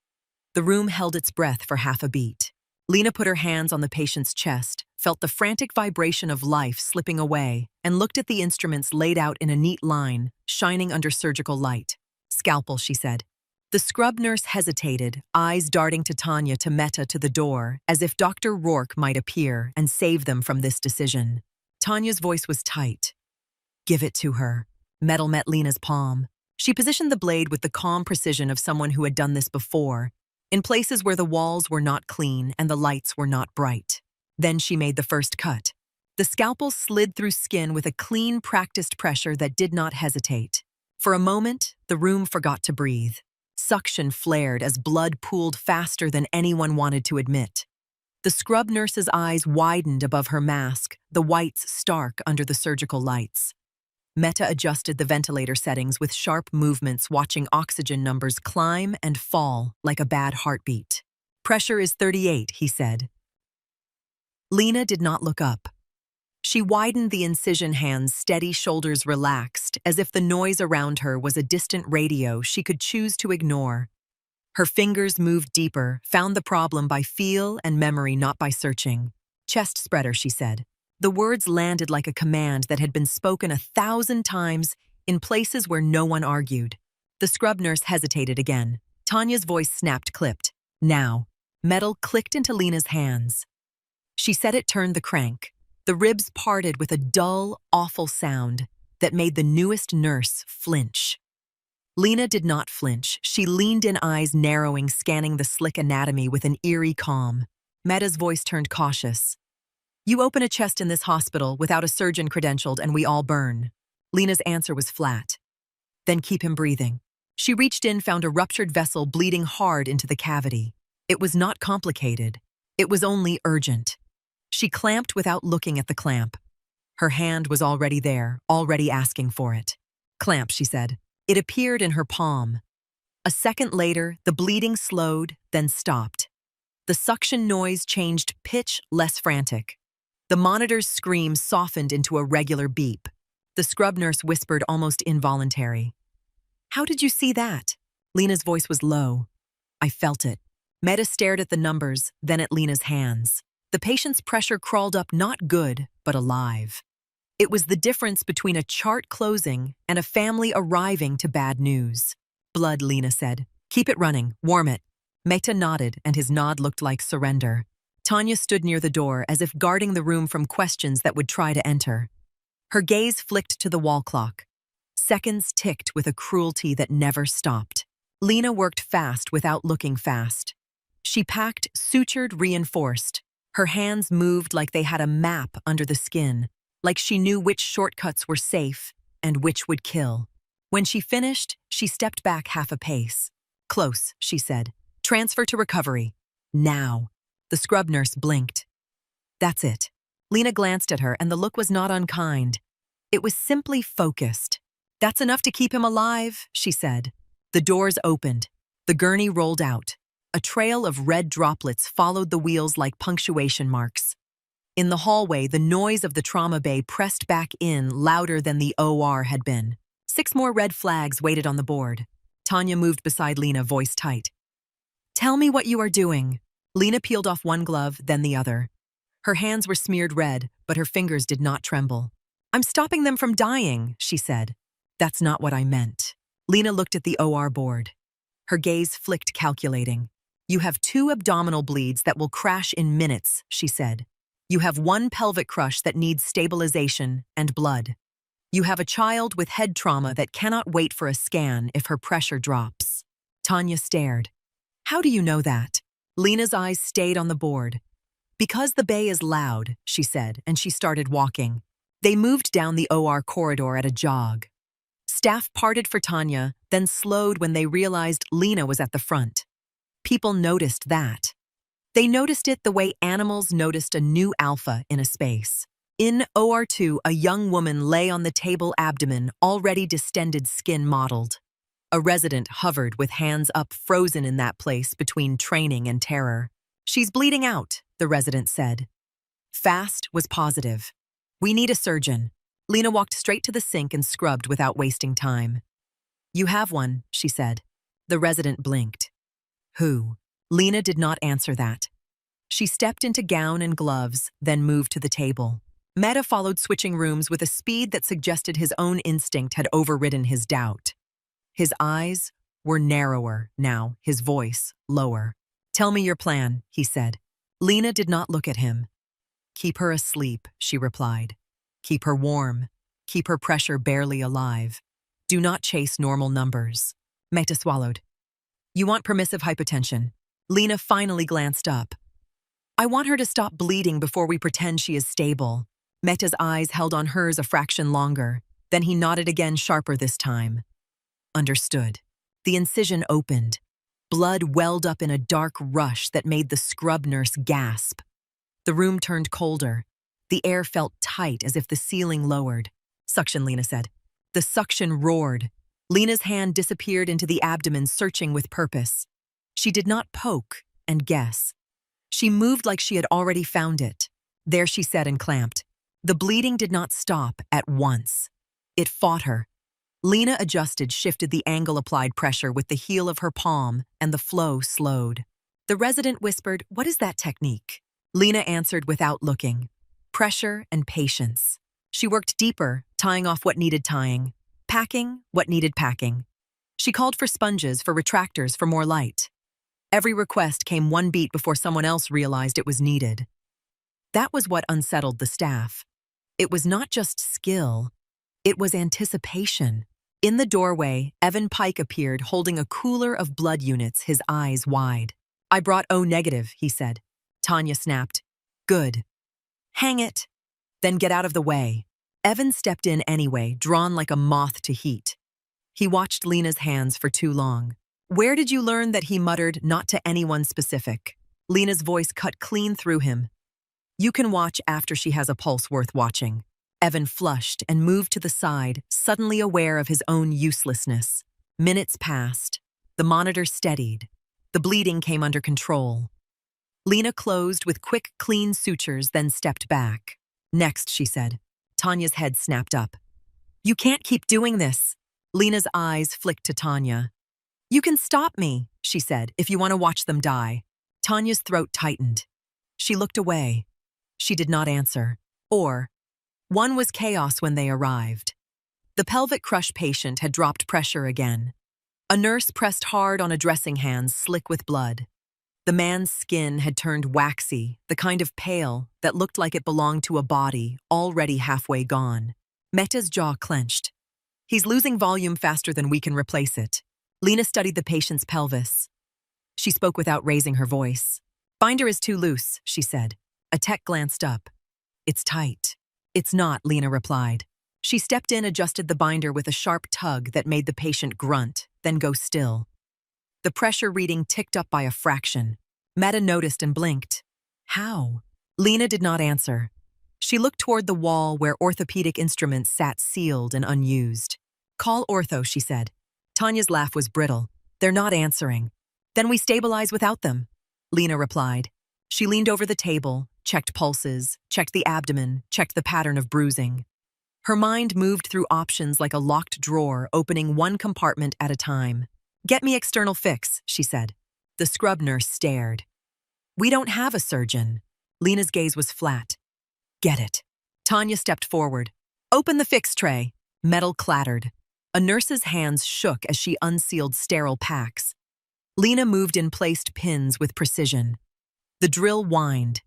The room held its breath for half a beat. Lena put her hands on the patient's chest, felt the frantic vibration of life slipping away, and looked at the instruments laid out in a neat line, shining under surgical light. "Scalpel," she said. The scrub nurse hesitated, eyes darting to Tanya to Meta to the door, as if Dr. Rourke might appear and save them from this decision. Tanya's voice was tight. "Give it to her." Metal met Lena's palm. She positioned the blade with the calm precision of someone who had done this before, in places where the walls were not clean and the lights were not bright. Then she made the first cut. The scalpel slid through skin with a clean, practiced pressure that did not hesitate. For a moment, the room forgot to breathe. Suction flared as blood pooled faster than anyone wanted to admit. The scrub nurse's eyes widened above her mask, the whites stark under the surgical lights. Meta adjusted the ventilator settings with sharp movements, watching oxygen numbers climb and fall like a bad heartbeat. "Pressure is 38, he said. Lena did not look up. She widened the incision hands, steady shoulders relaxed, as if the noise around her was a distant radio she could choose to ignore. Her fingers moved deeper, found the problem by feel and memory, not by searching. "Chest spreader," she said. The words landed like a command that had been spoken 1,000 times in places where no one argued. The scrub nurse hesitated again. Tanya's voice snapped, clipped. "Now." Metal clicked into Lena's hands. She said it turned the crank. The ribs parted with a dull, awful sound that made the newest nurse flinch. Lena did not flinch. She leaned in, eyes narrowing, scanning the slick anatomy with an eerie calm. Meta's voice turned cautious. "You open a chest in this hospital without a surgeon credentialed and we all burn." Lena's answer was flat. "Then keep him breathing." She reached in, found a ruptured vessel bleeding hard into the cavity. It was not complicated. It was only urgent. She clamped without looking at the clamp. Her hand was already there, already asking for it. "Clamp," she said. It appeared in her palm. A second later, the bleeding slowed, then stopped. The suction noise changed pitch, less frantic. The monitor's scream softened into a regular beep. The scrub nurse whispered, almost involuntary. "How did you see that?" Lena's voice was low. "I felt it." Meta stared at the numbers, then at Lena's hands. The patient's pressure crawled up, not good, but alive. It was the difference between a chart closing and a family arriving to bad news. "Blood," Lena said. "Keep it running, warm it." Meta nodded, and his nod looked like surrender. Tanya stood near the door, as if guarding the room from questions that would try to enter. Her gaze flicked to the wall clock. Seconds ticked with a cruelty that never stopped. Lena worked fast without looking fast. She packed, sutured, reinforced. Her hands moved like they had a map under the skin, like she knew which shortcuts were safe and which would kill. When she finished, she stepped back half a pace. "Close," she said. "Transfer to recovery. Now." The scrub nurse blinked. "That's it." Lena glanced at her, and the look was not unkind. It was simply focused. "That's enough to keep him alive," she said. The doors opened. The gurney rolled out. A trail of red droplets followed the wheels like punctuation marks. In the hallway, the noise of the trauma bay pressed back in, louder than the OR had been. 6 more red flags waited on the board. Tanya moved beside Lena, voice tight. "Tell me what you are doing." Lena peeled off one glove, then the other. Her hands were smeared red, but her fingers did not tremble. "I'm stopping them from dying," she said. "That's not what I meant." Lena looked at the OR board. Her gaze flicked, calculating. "You have 2 abdominal bleeds that will crash in minutes," she said. "You have 1 pelvic crush that needs stabilization and blood. You have a child with head trauma that cannot wait for a scan if her pressure drops." Tanya stared. "How do you know that?" Lena's eyes stayed on the board. "Because the bay is loud," she said, and she started walking. They moved down the OR corridor at a jog. Staff parted for Tanya, then slowed when they realized Lena was at the front. People noticed that. They noticed it the way animals noticed a new alpha in a space. In OR2, a young woman lay on the table, abdomen, already distended, skin mottled. A resident hovered with hands up, frozen in that place between training and terror. "She's bleeding out," the resident said. Fast was positive. We need a surgeon. Lena walked straight to the sink and scrubbed without wasting time. You have one, she said. The resident blinked. Who? Lena did not answer that. She stepped into gown and gloves, then moved to the table. Meta followed, switching rooms with a speed that suggested his own instinct had overridden his doubt. His eyes were narrower now, his voice lower. Tell me your plan, he said. Lena did not look at him. Keep her asleep, she replied. Keep her warm. Keep her pressure barely alive. Do not chase normal numbers. Meta swallowed. You want permissive hypotension. Lena finally glanced up. I want her to stop bleeding before we pretend she is stable. Meta's eyes held on hers a fraction longer. Then he nodded again, sharper this time. Understood. The incision opened. Blood welled up in a dark rush that made the scrub nurse gasp. The room turned colder. The air felt tight, as if the ceiling lowered. Suction, Lena said. The suction roared. Lena's hand disappeared into the abdomen, searching with purpose. She did not poke and guess. She moved like she had already found it. There she sat and clamped. The bleeding did not stop at once. It fought her. Lena adjusted, shifted the angle, applied pressure with the heel of her palm, and the flow slowed. The resident whispered, "What is that technique?" Lena answered without looking. Pressure and patience. She worked deeper, tying off what needed tying, packing what needed packing. She called for sponges, for retractors, for more light. Every request came one beat before someone else realized it was needed. That was what unsettled the staff. It was not just skill, it was anticipation. In the doorway, Evan Pike appeared, holding a cooler of blood units, his eyes wide. I brought O negative, he said. Tanya snapped. Good. Hang it. Then get out of the way. Evan stepped in anyway, drawn like a moth to heat. He watched Lena's hands for too long. Where did you learn that? He muttered, not to anyone specific. Lena's voice cut clean through him. You can watch after she has a pulse worth watching. Evan flushed and moved to the side, suddenly aware of his own uselessness. Minutes passed. The monitor steadied. The bleeding came under control. Lena closed with quick, clean sutures, then stepped back. Next, she said. Tanya's head snapped up. You can't keep doing this. Lena's eyes flicked to Tanya. You can stop me, she said, if you want to watch them die. Tanya's throat tightened. She looked away. She did not answer. One was chaos when they arrived. The pelvic crush patient had dropped pressure again. A nurse pressed hard on a dressing hand slick with blood. The man's skin had turned waxy, the kind of pale that looked like it belonged to a body already halfway gone. Meta's jaw clenched. He's losing volume faster than we can replace it. Lena studied the patient's pelvis. She spoke without raising her voice. Binder is too loose, she said. A tech glanced up. It's tight. It's not, Lena replied. She stepped in, adjusted the binder with a sharp tug that made the patient grunt, then go still. The pressure reading ticked up by a fraction. Meta noticed and blinked. How? Lena did not answer. She looked toward the wall where orthopedic instruments sat sealed and unused. Call ortho, she said. Tanya's laugh was brittle. They're not answering. Then we stabilize without them, Lena replied. She leaned over the table, checked pulses, checked the abdomen, checked the pattern of bruising. Her mind moved through options like a locked drawer, opening one compartment at a time. Get me external fix, she said. The scrub nurse stared. We don't have a surgeon. Lena's gaze was flat. Get it. Tanya stepped forward. Open the fix tray. Metal clattered. A nurse's hands shook as she unsealed sterile packs. Lena moved in, placed pins with precision. The drill whined.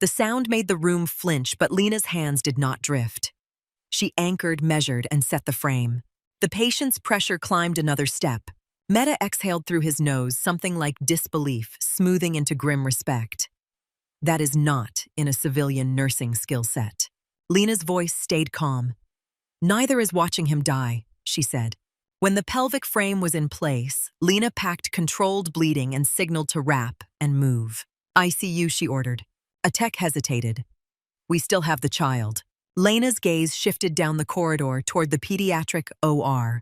The sound made the room flinch, but Lena's hands did not drift. She anchored, measured, and set the frame. The patient's pressure climbed another step. Meta exhaled through his nose, something like disbelief, smoothing into grim respect. That is not in a civilian nursing skill set. Lena's voice stayed calm. Neither is watching him die, she said. When the pelvic frame was in place, Lena packed controlled bleeding and signaled to wrap and move. ICU, she ordered. A tech hesitated. We still have the child. Lena's gaze shifted down the corridor toward the pediatric OR.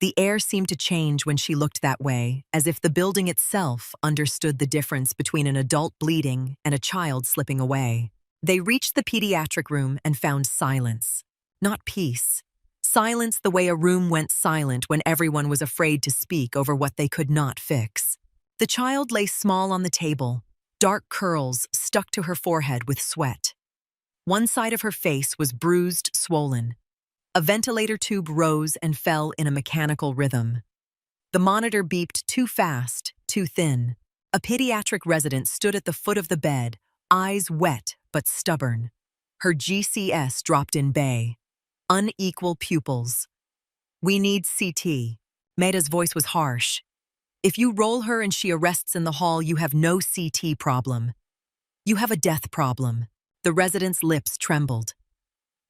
The air seemed to change when she looked that way, as if the building itself understood the difference between an adult bleeding and a child slipping away. They reached the pediatric room and found silence. Not peace. Silence the way a room went silent when everyone was afraid to speak over what they could not fix. The child lay small on the table, dark curls stuck to her forehead with sweat. One side of her face was bruised, swollen. A ventilator tube rose and fell in a mechanical rhythm. The monitor beeped too fast, too thin. A pediatric resident stood at the foot of the bed, eyes wet but stubborn. Her GCS dropped in bay. Unequal pupils. "We need CT." Maida's voice was harsh. "If you roll her and she arrests in the hall, you have no CT problem. You have a death problem." The resident's lips trembled.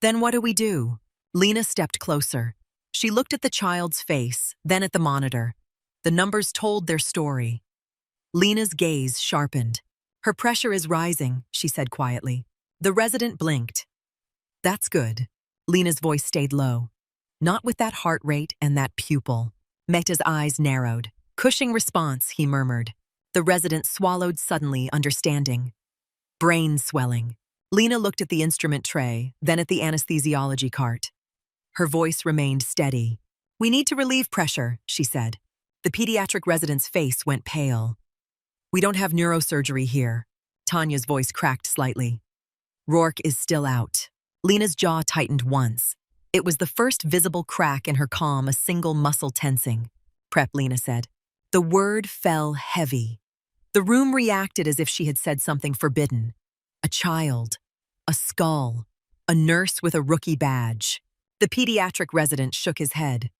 "Then what do we do?" Lena stepped closer. She looked at the child's face, then at the monitor. The numbers told their story. Lena's gaze sharpened. "Her pressure is rising," she said quietly. The resident blinked. "That's good." Lena's voice stayed low. "Not with that heart rate and that pupil." Mehta's eyes narrowed. "Cushing response," he murmured. The resident swallowed suddenly, understanding. "Brain swelling." Lena looked at the instrument tray, then at the anesthesiology cart. Her voice remained steady. "We need to relieve pressure," she said. The pediatric resident's face went pale. "We don't have neurosurgery here." Tanya's voice cracked slightly. "Rourke is still out." Lena's jaw tightened once. It was the first visible crack in her calm, a single muscle tensing. "Prep," Lena said. The word fell heavy. The room reacted as if she had said something forbidden. A child. A skull. A nurse with a rookie badge. The pediatric resident shook his head.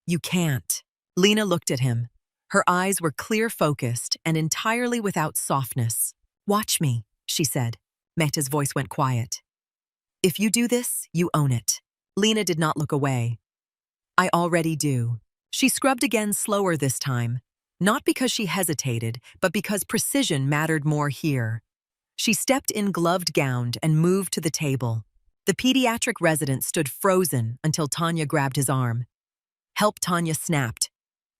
"You can't." Lena looked at him. Her eyes were clear-focused and entirely without softness. "Watch me," she said. Mehta's voice went quiet. "If you do this, you own it." Lena did not look away. "I already do." She scrubbed again, slower this time, not because she hesitated, but because precision mattered more here. She stepped in gloved-gowned and moved to the table. The pediatric resident stood frozen until Tanya grabbed his arm. "Help," Tanya snapped.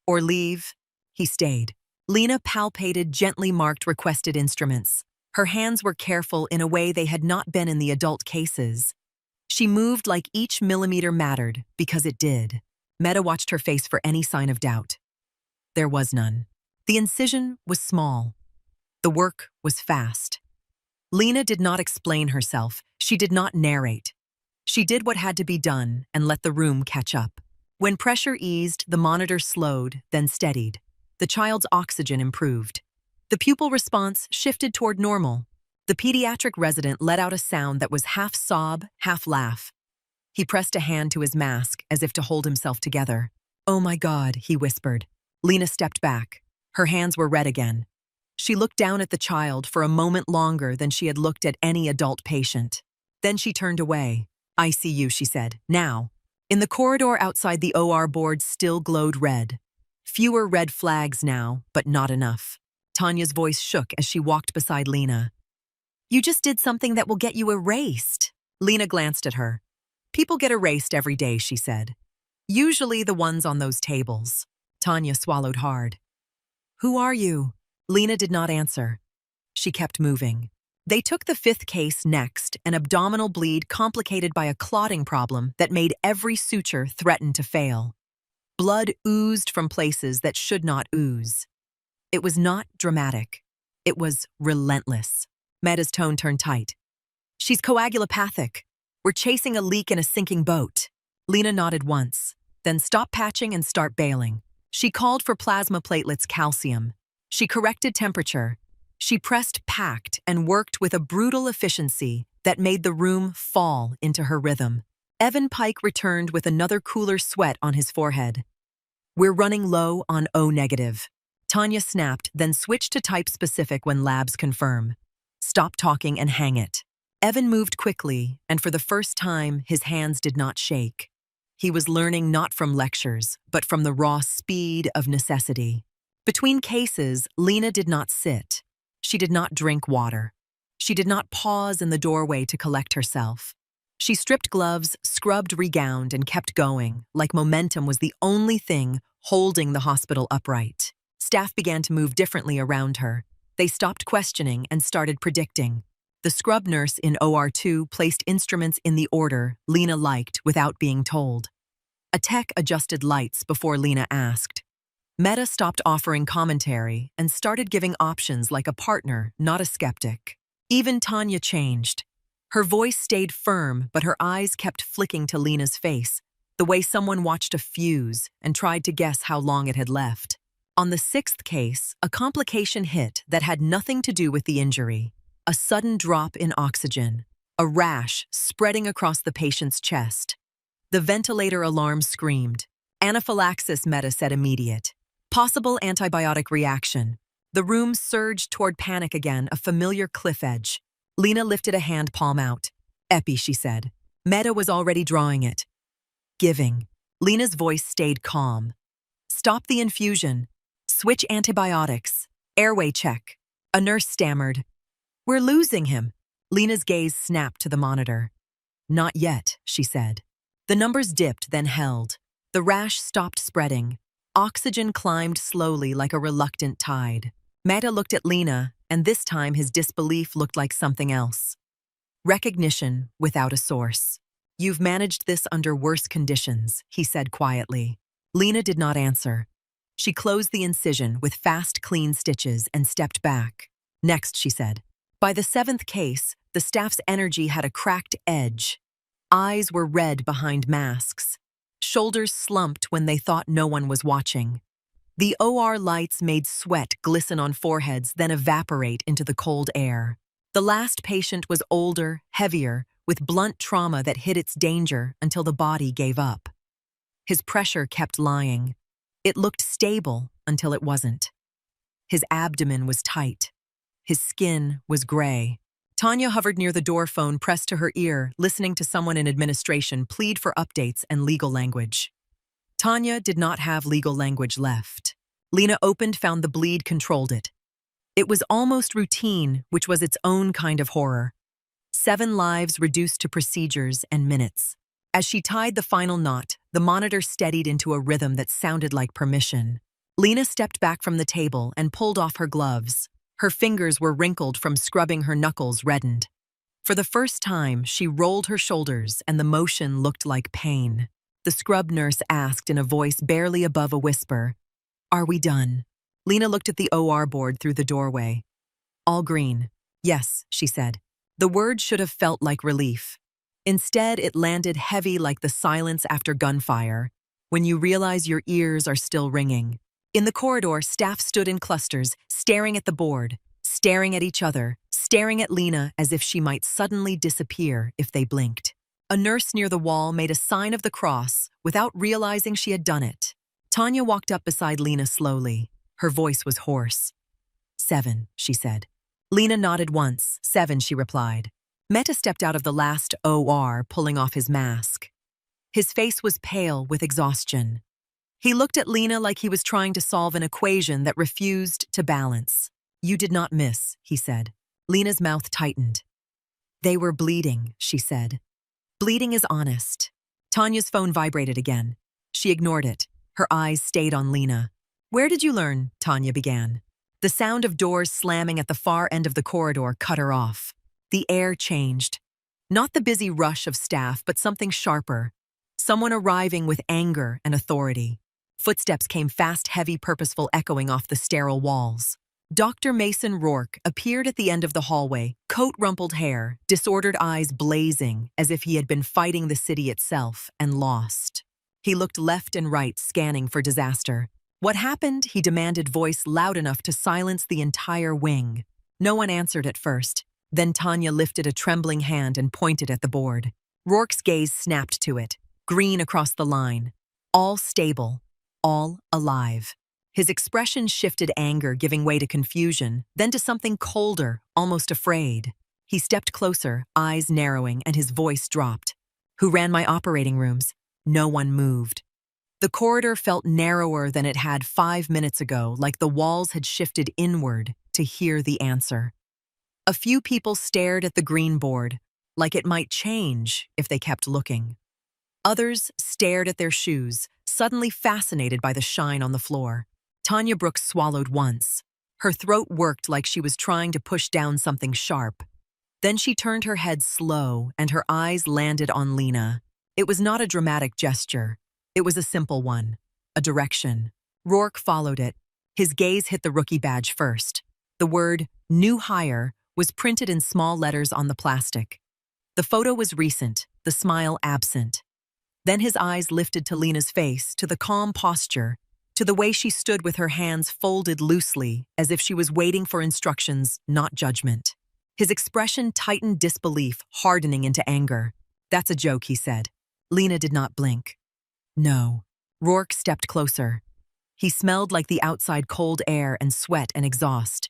"Or leave." He stayed. Lena palpated gently marked requested instruments. Her hands were careful in a way they had not been in the adult cases. She moved like each millimeter mattered, because it did. Mehta watched her face for any sign of doubt. There was none. The incision was small. The work was fast. Lena did not explain herself. She did not narrate. She did what had to be done and let the room catch up. When pressure eased, the monitor slowed, then steadied. The child's oxygen improved. The pupil response shifted toward normal. The pediatric resident let out a sound that was half sob, half laugh. He pressed a hand to his mask as if to hold himself together. "Oh my God," he whispered. Lena stepped back. Her hands were red again. She looked down at the child for a moment longer than she had looked at any adult patient. Then she turned away. "ICU," she said. "Now." In the corridor outside the OR board still glowed red. Fewer red flags now, but not enough. Tanya's voice shook as she walked beside Lena. "You just did something that will get you erased." Lena glanced at her. "People get erased every day," she said. "Usually the ones on those tables." Tanya swallowed hard. "Who are you?" Lena did not answer. She kept moving. They took the 5th case next, an abdominal bleed complicated by a clotting problem that made every suture threaten to fail. Blood oozed from places that should not ooze. It was not dramatic. It was relentless. Mehta's tone turned tight. "She's coagulopathic. We're chasing a leak in a sinking boat." Lena nodded once, then stop patching and start bailing. She called for plasma platelets, calcium. She corrected temperature. She pressed packed and worked with a brutal efficiency that made the room fall into her rhythm. Evan Pike returned with another cooler sweat on his forehead. "We're running low on O negative." Tanya snapped, then switched to type specific when labs confirm. "Stop talking and hang it." Evan moved quickly, and for the first time, his hands did not shake. He was learning not from lectures, but from the raw speed of necessity. Between cases, Lena did not sit. She did not drink water. She did not pause in the doorway to collect herself. She stripped gloves, scrubbed, regowned, and kept going, like momentum was the only thing holding the hospital upright. Staff began to move differently around her. They stopped questioning and started predicting. The scrub nurse in OR2 placed instruments in the order Lena liked without being told. A tech adjusted lights before Lena asked. Meta stopped offering commentary and started giving options like a partner, not a skeptic. Even Tanya changed. Her voice stayed firm, but her eyes kept flicking to Lena's face, the way someone watched a fuse and tried to guess how long it had left. On the sixth case, a complication hit that had nothing to do with the injury. A sudden drop in oxygen, a rash spreading across the patient's chest. The ventilator alarm screamed. Anaphylaxis, Meta said immediate. Possible antibiotic reaction. The room surged toward panic again, a familiar cliff edge. Lena lifted a hand palm out. Epi, she said. Meta was already drawing it. Giving. Lena's voice stayed calm. Stop the infusion. Switch antibiotics. Airway check. A nurse stammered. We're losing him. Lena's gaze snapped to the monitor. Not yet, she said. The numbers dipped, then held. The rash stopped spreading. Oxygen climbed slowly like a reluctant tide. Meta looked at Lena, and this time his disbelief looked like something else. Recognition without a source. You've managed this under worse conditions, he said quietly. Lena did not answer. She closed the incision with fast, clean stitches and stepped back. Next, she said. By the seventh case, the staff's energy had a cracked edge. Eyes were red behind masks. Shoulders slumped when they thought no one was watching. The OR lights made sweat glisten on foreheads, then evaporate into the cold air. The last patient was older, heavier, with blunt trauma that hid its danger until the body gave up. His pressure kept lying. It looked stable until it wasn't. His abdomen was tight. His skin was gray. Tanya hovered near the door phone pressed to her ear, listening to someone in administration plead for updates and legal language. Tanya did not have legal language left. Lena opened, found the bleed, controlled it. It was almost routine, which was its own kind of horror. 7 lives reduced to procedures and minutes. As she tied the final knot, the monitor steadied into a rhythm that sounded like permission. Lena stepped back from the table and pulled off her gloves. Her fingers were wrinkled from scrubbing, her knuckles reddened. For the first time, she rolled her shoulders and the motion looked like pain. The scrub nurse asked in a voice barely above a whisper, Are we done? Lena looked at the OR board through the doorway. All green. Yes, she said. The word should have felt like relief. Instead, it landed heavy like the silence after gunfire, when you realize your ears are still ringing. In the corridor, staff stood in clusters, staring at the board, staring at each other, staring at Lena as if she might suddenly disappear if they blinked. A nurse near the wall made a sign of the cross without realizing she had done it. Tanya walked up beside Lena slowly. Her voice was hoarse. 7, she said. Lena nodded once. 7, she replied. Meta stepped out of the last OR, pulling off his mask. His face was pale with exhaustion. He looked at Lena like he was trying to solve an equation that refused to balance. You did not miss, he said. Lena's mouth tightened. They were bleeding, she said. Bleeding is honest. Tanya's phone vibrated again. She ignored it. Her eyes stayed on Lena. Where did you learn? Tanya began. The sound of doors slamming at the far end of the corridor cut her off. The air changed. Not the busy rush of staff, but something sharper. Someone arriving with anger and authority. Footsteps came fast, heavy, purposeful, echoing off the sterile walls. Dr. Mason Rourke appeared at the end of the hallway, coat rumpled hair, disordered eyes blazing as if he had been fighting the city itself and lost. He looked left and right, scanning for disaster. What happened? He demanded, voice loud enough to silence the entire wing. No one answered at first. Then Tanya lifted a trembling hand and pointed at the board. Rourke's gaze snapped to it, green across the line. All stable. All alive. His expression shifted, anger giving way to confusion, then to something colder, almost afraid. He stepped closer, eyes narrowing, and his voice dropped. Who ran my operating rooms? No one moved. The corridor felt narrower than it had 5 minutes ago, like the walls had shifted inward to hear the answer. A few people stared at the green board, like it might change if they kept looking. Others stared at their shoes, suddenly fascinated by the shine on the floor. Tanya Brooks swallowed once. Her throat worked like she was trying to push down something sharp. Then she turned her head slow and her eyes landed on Lena. It was not a dramatic gesture. It was a simple one. A direction. Rourke followed it. His gaze hit the rookie badge first. The word, "New Hire," was printed in small letters on the plastic. The photo was recent, the smile absent. Then his eyes lifted to Lena's face, to the calm posture, to the way she stood with her hands folded loosely, as if she was waiting for instructions, not judgment. His expression tightened disbelief, hardening into anger. "That's a joke," he said. Lena did not blink. "No." Rourke stepped closer. He smelled like the outside cold air and sweat and exhaust.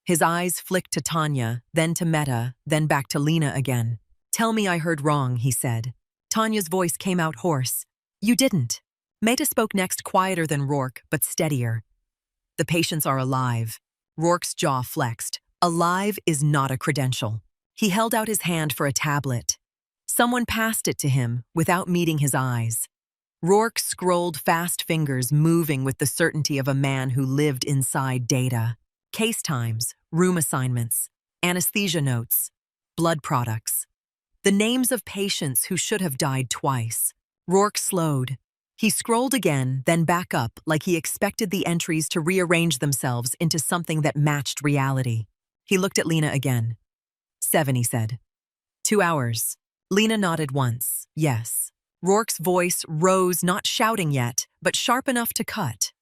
His eyes flicked to Tanya, then to Meta, then back to Lena again. "Tell me I heard wrong," he said. Tanya's voice came out hoarse. "You didn't." Meta spoke next, quieter than Rourke, but steadier. "The patients are alive." Rourke's jaw flexed. Alive is not a credential. He held out his hand for a tablet. Someone passed it to him without meeting his eyes. Rourke scrolled, fast fingers moving with the certainty of a man who lived inside data. Case times, room assignments, anesthesia notes, blood products. The names of patients who should have died twice. Rourke slowed. He scrolled again, then back up like he expected the entries to rearrange themselves into something that matched reality. He looked at Lena again. 7, he said. 2 hours. Lena nodded once. Yes. Rourke's voice rose, not shouting yet, but sharp enough to cut.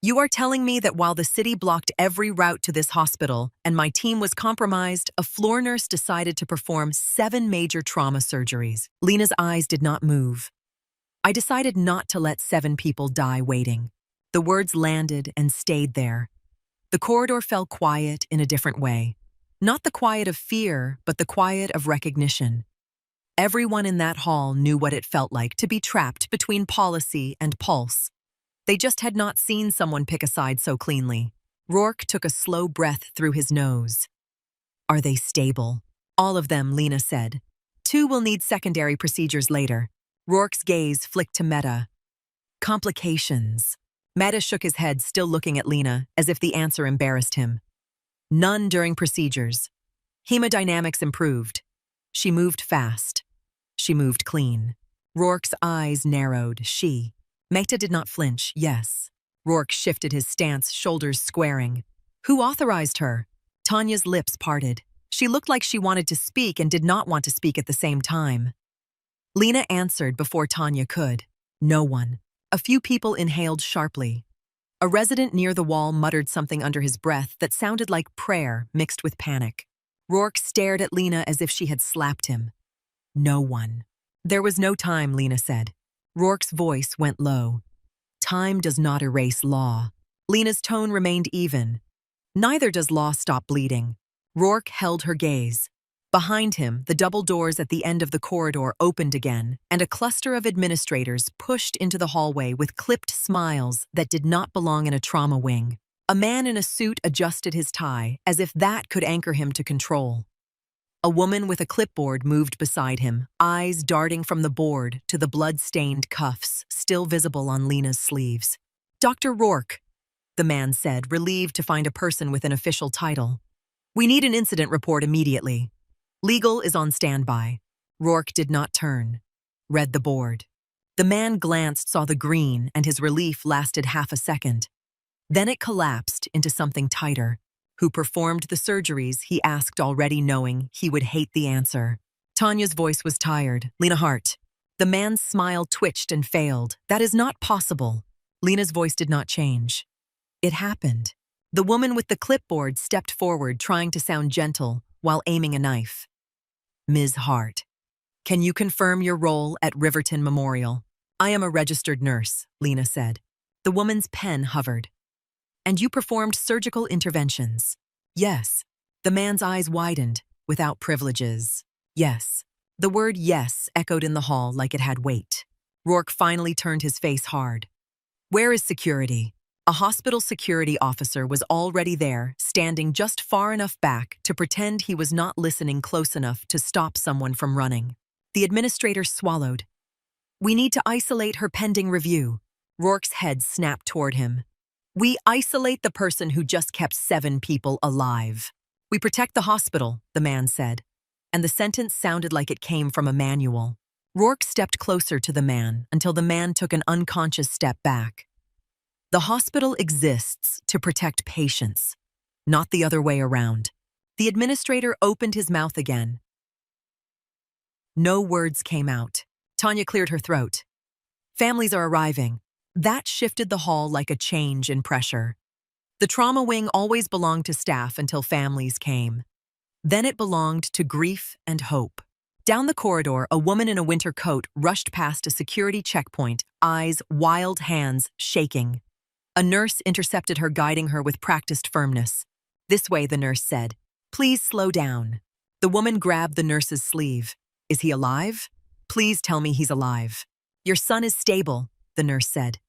"You are telling me that while the city blocked every route to this hospital and my team was compromised, a floor nurse decided to perform 7 major trauma surgeries." Lena's eyes did not move. "I decided not to let 7 people die waiting." The words landed and stayed there. The corridor fell quiet in a different way. Not the quiet of fear, but the quiet of recognition. Everyone in that hall knew what it felt like to be trapped between policy and pulse. They just had not seen someone pick a side so cleanly. Rourke took a slow breath through his nose. "Are they stable?" "All of them," Lena said. 2 will need secondary procedures later." Rourke's gaze flicked to Meta. "Complications." Meta shook his head, still looking at Lena, as if the answer embarrassed him. "None during procedures. Hemodynamics improved." She moved fast. She moved clean. Rourke's eyes narrowed. Meta did not flinch. "Yes." Rourke shifted his stance, shoulders squaring. "Who authorized her?" Tanya's lips parted. She looked like she wanted to speak and did not want to speak at the same time. Lena answered before Tanya could. "No one." A few people inhaled sharply. A resident near the wall muttered something under his breath that sounded like prayer mixed with panic. Rourke stared at Lena as if she had slapped him. "No one." "There was no time," Lena said. Rourke's voice went low. "Time does not erase law." Lena's tone remained even. "Neither does law stop bleeding." Rourke held her gaze. Behind him, the double doors at the end of the corridor opened again, and a cluster of administrators pushed into the hallway with clipped smiles that did not belong in a trauma wing. A man in a suit adjusted his tie, as if that could anchor him to control. A woman with a clipboard moved beside him, eyes darting from the board to the blood-stained cuffs still visible on Lena's sleeves. "Dr. Rourke," the man said, relieved to find a person with an official title. "We need an incident report immediately. Legal is on standby." Rourke did not turn. Read the board. The man glanced, saw the green, and his relief lasted half a second. Then it collapsed into something tighter. Who performed the surgeries, he asked, already knowing he would hate the answer. Tanya's voice was tired. "Lena Hart." The man's smile twitched and failed. "That is not possible." Lena's voice did not change. "It happened." The woman with the clipboard stepped forward, trying to sound gentle while aiming a knife. "Ms. Hart, can you confirm your role at Riverton Memorial?" "I am a registered nurse," Lena said. The woman's pen hovered. "And you performed surgical interventions?" "Yes." The man's eyes widened. "Without privileges?" "Yes." The word yes echoed in the hall like it had weight. Rourke finally turned his face hard. "Where is security?" A hospital security officer was already there, standing just far enough back to pretend he was not listening close enough to stop someone from running. The administrator swallowed. "We need to isolate her pending review." Rourke's head snapped toward him. "We isolate the person who just kept 7 people alive. We protect the hospital," the man said. and the sentence sounded like it came from a manual. Rourke stepped closer to the man until the man took an unconscious step back. The hospital exists to protect patients, not the other way around. The administrator opened his mouth again. No words came out. Tanya cleared her throat. Families are arriving. That shifted the hall like a change in pressure. The trauma wing always belonged to staff until families came. Then it belonged to grief and hope. Down the corridor, a woman in a winter coat rushed past a security checkpoint, eyes wild, hands shaking. A nurse intercepted her, guiding her with practiced firmness. "This way," the nurse said. "Please slow down." The woman grabbed the nurse's sleeve. "Is he alive? Please tell me he's alive." "Your son is stable," the nurse said.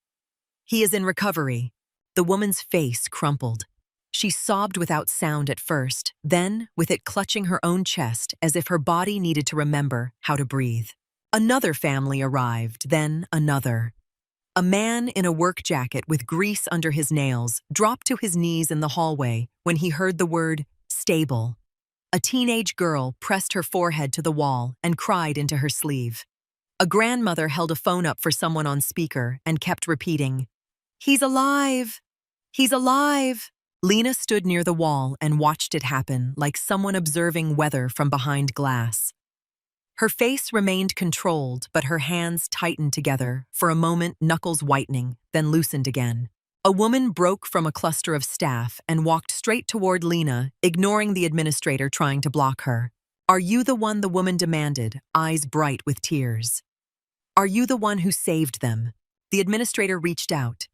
"He is in recovery." The woman's face crumpled. She sobbed without sound at first, then with it clutching her own chest as if her body needed to remember how to breathe. Another family arrived, then another. A man in a work jacket with grease under his nails dropped to his knees in the hallway when he heard the word stable. A teenage girl pressed her forehead to the wall and cried into her sleeve. A grandmother held a phone up for someone on speaker and kept repeating, "He's alive! He's alive!" Lena stood near the wall and watched it happen like someone observing weather from behind glass. Her face remained controlled, but her hands tightened together, for a moment knuckles whitening, then loosened again. A woman broke from a cluster of staff and walked straight toward Lena, ignoring the administrator trying to block her. "Are you the one?" the woman demanded, eyes bright with tears. "Are you the one who saved them?" The administrator reached out.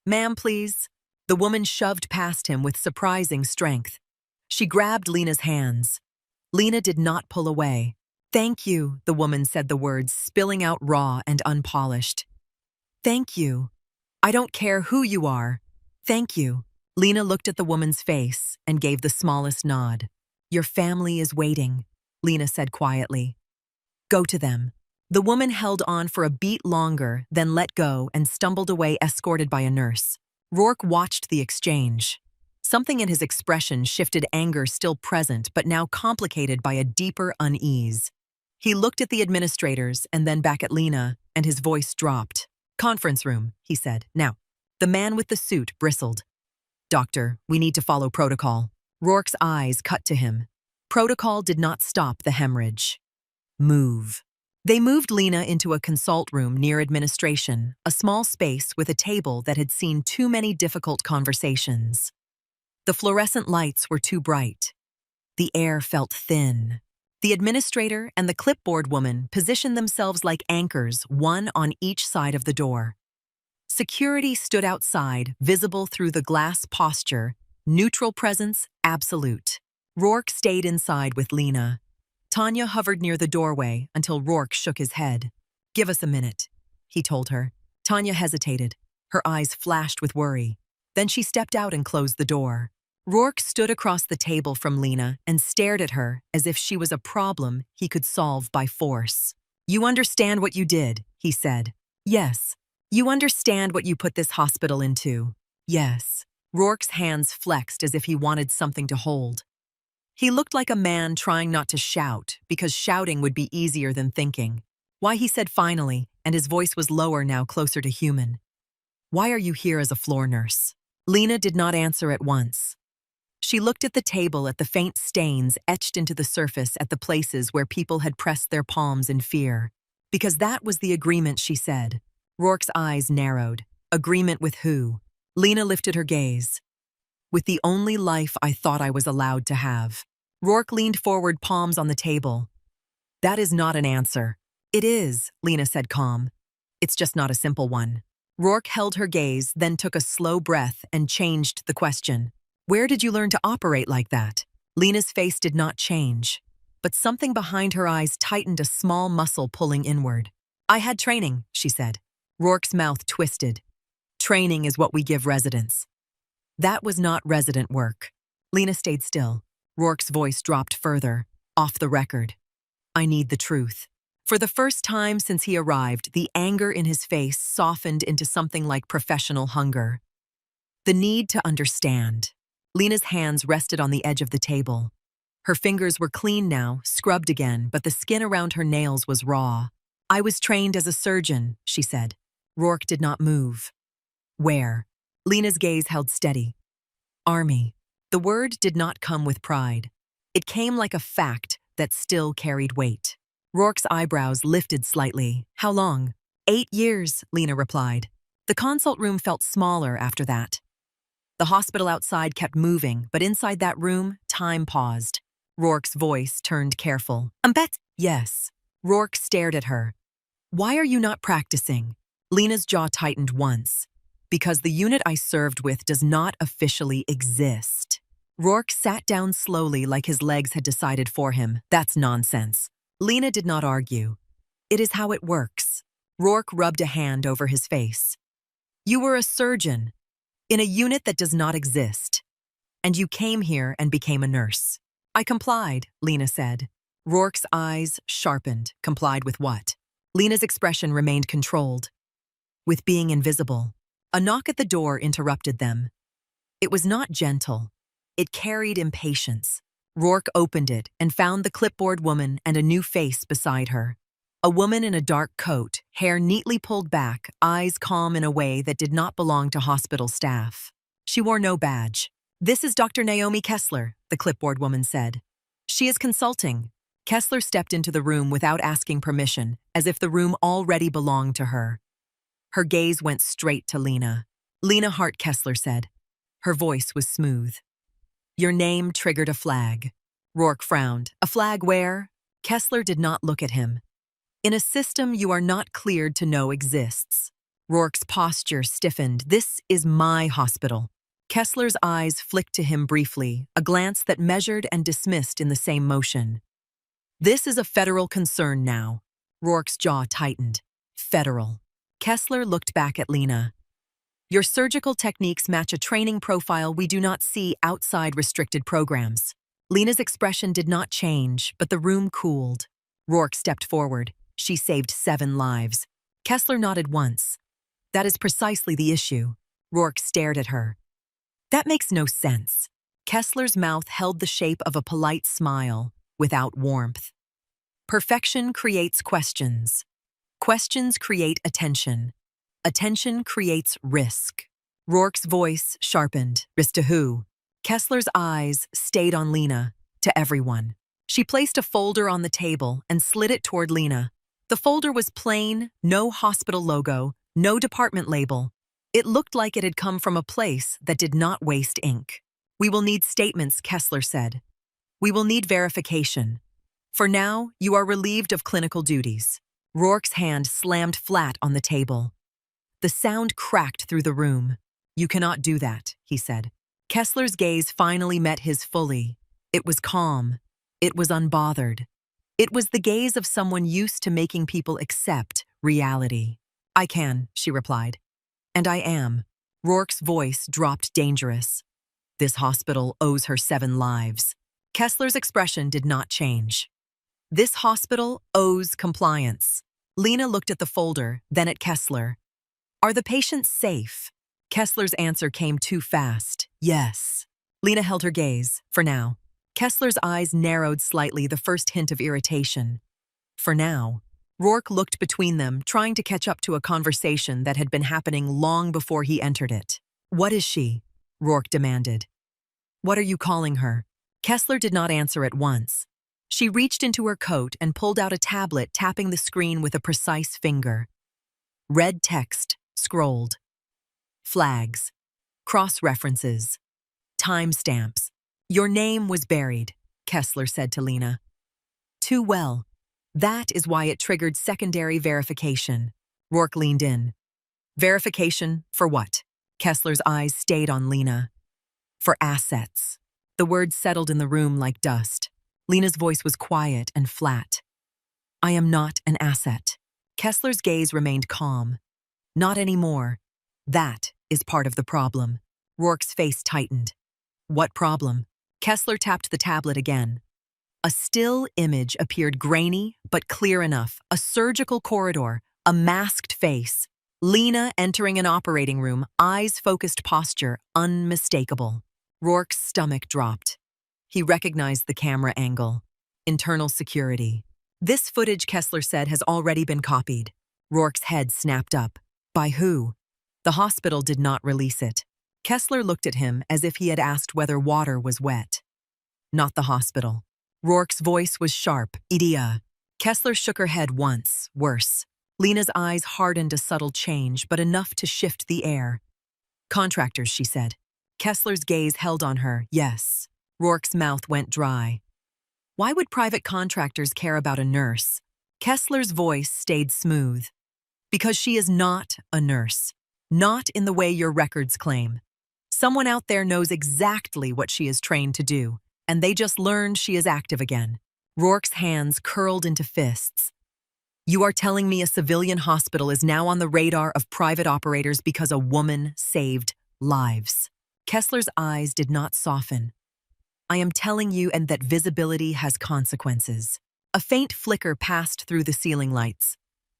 "Ma'am, please." The woman shoved past him with surprising strength. She grabbed Lena's hands. Lena did not pull away. "Thank you," the woman said, the words spilling out raw and unpolished. "Thank you. I don't care who you are. Thank you." Lena looked at the woman's face and gave the smallest nod. "Your family is waiting," Lena said quietly. "Go to them." The woman held on for a beat longer, then let go and stumbled away, escorted by a nurse. Rourke watched the exchange. Something in his expression shifted, anger still present, but now complicated by a deeper unease. He looked at the administrators and then back at Lena, and his voice dropped. "Conference room," he said. "Now." The man with the suit bristled. "Doctor, we need to follow protocol." Rourke's eyes cut to him. Protocol did not stop the hemorrhage. "Move." They moved Lena into a consult room near administration, a small space with a table that had seen too many difficult conversations. The fluorescent lights were too bright. The air felt thin. The administrator and the clipboard woman positioned themselves like anchors, one on each side of the door. Security stood outside, visible through the glass posture, neutral presence, absolute. Rourke stayed inside with Lena. Tanya hovered near the doorway until Rourke shook his head. "Give us a minute," he told her. Tanya hesitated. Her eyes flashed with worry. Then she stepped out and closed the door. Rourke stood across the table from Lena and stared at her as if she was a problem he could solve by force. "You understand what you did," he said. "Yes." "You understand what you put this hospital into?" "Yes." Rourke's hands flexed as if he wanted something to hold. He looked like a man trying not to shout, because shouting would be easier than thinking. "Why," he said finally, and his voice was lower now, closer to human. "Why are you here as a floor nurse?" Lena did not answer at once. She looked at the table, at the faint stains etched into the surface at the places where people had pressed their palms in fear. "Because that was the agreement," she said. Rourke's eyes narrowed. "Agreement with who?" Lena lifted her gaze. "With the only life I thought I was allowed to have." Rourke leaned forward, palms on the table. "That is not an answer." "It is," Lena said, calm. "It's just not a simple one." Rourke held her gaze, then took a slow breath and changed the question. "Where did you learn to operate like that?" Lena's face did not change, but something behind her eyes tightened, a small muscle pulling inward. "I had training," she said. Rourke's mouth twisted. "Training is what we give residents." "That was not resident work." Lena stayed still. Rourke's voice dropped further, off the record. "I need the truth." For the first time since he arrived, the anger in his face softened into something like professional hunger. "The need to understand." Lena's hands rested on the edge of the table. Her fingers were clean now, scrubbed again, but the skin around her nails was raw. "I was trained as a surgeon," she said. Rourke did not move. "Where?" Lena's gaze held steady. "Army." The word did not come with pride. It came like a fact that still carried weight. Rourke's eyebrows lifted slightly. "How long?" 8 years, Lena replied. The consult room felt smaller after that. The hospital outside kept moving, but inside that room, time paused. Rourke's voice turned careful. "Bet." "Yes." Rourke stared at her. "Why are you not practicing?" Lena's jaw tightened once. "Because the unit I served with does not officially exist." Rourke sat down slowly like his legs had decided for him. "That's nonsense." Lena did not argue. "It is how it works." Rourke rubbed a hand over his face. "You were a surgeon in a unit that does not exist, and you came here and became a nurse." "I complied," Lena said. Rourke's eyes sharpened. Complied with what? Lena's expression remained controlled. "With being invisible." A knock at the door interrupted them. It was not gentle. It carried impatience. Rourke opened it and found the clipboard woman and a new face beside her. A woman in a dark coat, hair neatly pulled back, eyes calm in a way that did not belong to hospital staff. She wore no badge. "This is Dr. Naomi Kessler," the clipboard woman said. "She is consulting." Kessler stepped into the room without asking permission, as if the room already belonged to her. Her gaze went straight to Lena. "Lena Hart," Kessler said. Her voice was smooth. "Your name triggered a flag." Rourke frowned. "A flag where?" Kessler did not look at him. "In a system you are not cleared to know exists." Rourke's posture stiffened. "This is my hospital." Kessler's eyes flicked to him briefly, a glance that measured and dismissed in the same motion. "This is a federal concern now." Rourke's jaw tightened. "Federal." Kessler looked back at Lena. "Your surgical techniques match a training profile we do not see outside restricted programs." Lena's expression did not change, but the room cooled. Rourke stepped forward. "She saved 7 lives." Kessler nodded once. "That is precisely the issue." Rourke stared at her. "That makes no sense." Kessler's mouth held the shape of a polite smile, without warmth. "Perfection creates questions. Questions create attention. Attention creates risk." Rourke's voice sharpened. "Risk to who?" Kessler's eyes stayed on Lena, to everyone. She placed a folder on the table and slid it toward Lena. The folder was plain, no hospital logo, no department label. It looked like it had come from a place that did not waste ink. "We will need statements," Kessler said. "We will need verification. For now, you are relieved of clinical duties." Rourke's hand slammed flat on the table. The sound cracked through the room. "You cannot do that," he said. Kessler's gaze finally met his fully. It was calm. It was unbothered. It was the gaze of someone used to making people accept reality. "I can," she replied. "And I am." Rourke's voice dropped dangerous. "This hospital owes her 7 lives." Kessler's expression did not change. "This hospital owes compliance." Lena looked at the folder, then at Kessler. "Are the patients safe?" Kessler's answer came too fast. "Yes." Lena held her gaze, for now. Kessler's eyes narrowed slightly, the first hint of irritation. "For now." Rourke looked between them, trying to catch up to a conversation that had been happening long before he entered it. "What is she?" Rourke demanded. "What are you calling her?" Kessler did not answer at once. She reached into her coat and pulled out a tablet, tapping the screen with a precise finger. Red text scrolled. Flags. Cross-references. Timestamps. "Your name was buried," Kessler said to Lena. "Too well. That is why it triggered secondary verification." Rourke leaned in. "Verification for what?" Kessler's eyes stayed on Lena. "For assets." The words settled in the room like dust. Lena's voice was quiet and flat. "I am not an asset." Kessler's gaze remained calm. "Not anymore. That is part of the problem." Rourke's face tightened. "What problem?" Kessler tapped the tablet again. A still image appeared, grainy but clear enough. A surgical corridor, a masked face. Lena entering an operating room, eyes-focused posture, unmistakable. Rourke's stomach dropped. He recognized the camera angle. Internal security. This footage, Kessler said, has already been copied. Rourke's head snapped up. By who? The hospital did not release it. Kessler looked at him as if he had asked whether water was wet. Not the hospital. Rourke's voice was sharp. Idia. Kessler shook her head once, worse. Lena's eyes hardened a subtle change, but enough to shift the air. Contractors, she said. Kessler's gaze held on her. Yes. Rourke's mouth went dry. Why would private contractors care about a nurse? Kessler's voice stayed smooth. Because she is not a nurse. Not in the way your records claim. Someone out there knows exactly what she is trained to do, and they just learned she is active again. Rourke's hands curled into fists. You are telling me a civilian hospital is now on the radar of private operators because a woman saved lives. Kessler's eyes did not soften. I am telling you, and that visibility has consequences. A faint flicker passed through the ceiling lights.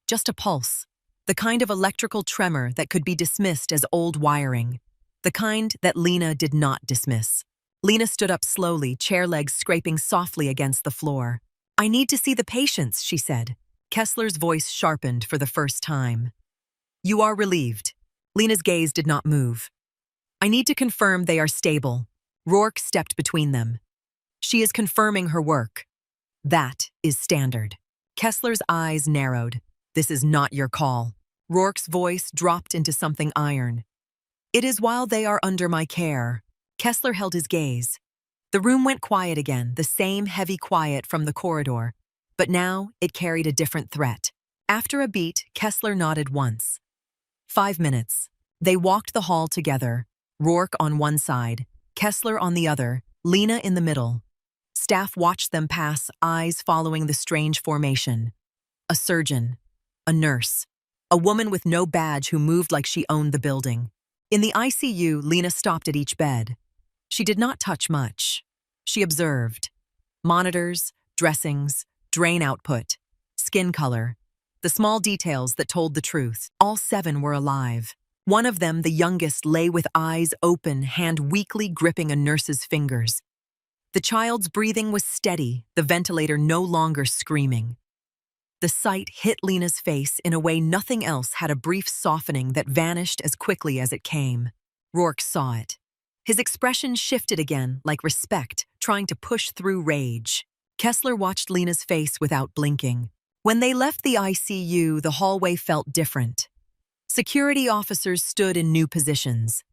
Just a pulse. The kind of electrical tremor that could be dismissed as old wiring. The kind that Lena did not dismiss. Lena stood up slowly, chair legs scraping softly against the floor. I need to see the patients, she said. Kessler's voice sharpened for the first time. You are relieved. Lena's gaze did not move. I need to confirm they are stable. Rourke stepped between them. She is confirming her work. That is standard. Kessler's eyes narrowed. This is not your call. Rourke's voice dropped into something iron. It is while they are under my care. Kessler held his gaze. The room went quiet again, the same heavy quiet from the corridor, but now it carried a different threat. After a beat, Kessler nodded once. 5 minutes. They walked the hall together, Rourke on one side, Kessler on the other, Lena in the middle. Staff watched them pass, eyes following the strange formation. A surgeon, a nurse, a woman with no badge who moved like she owned the building. In the ICU, Lena stopped at each bed. She did not touch much. She observed. Monitors, dressings, drain output, skin color, the small details that told the truth. All 7 were alive. One of them, the youngest, lay with eyes open, hand weakly gripping a nurse's fingers. The child's breathing was steady, the ventilator no longer screaming. The sight hit Lena's face in a way nothing else had, a brief softening that vanished as quickly as it came. Rourke saw it. His expression shifted again, like respect, trying to push through rage. Kessler watched Lena's face without blinking. When they left the ICU, the hallway felt different. Security officers stood in new positions.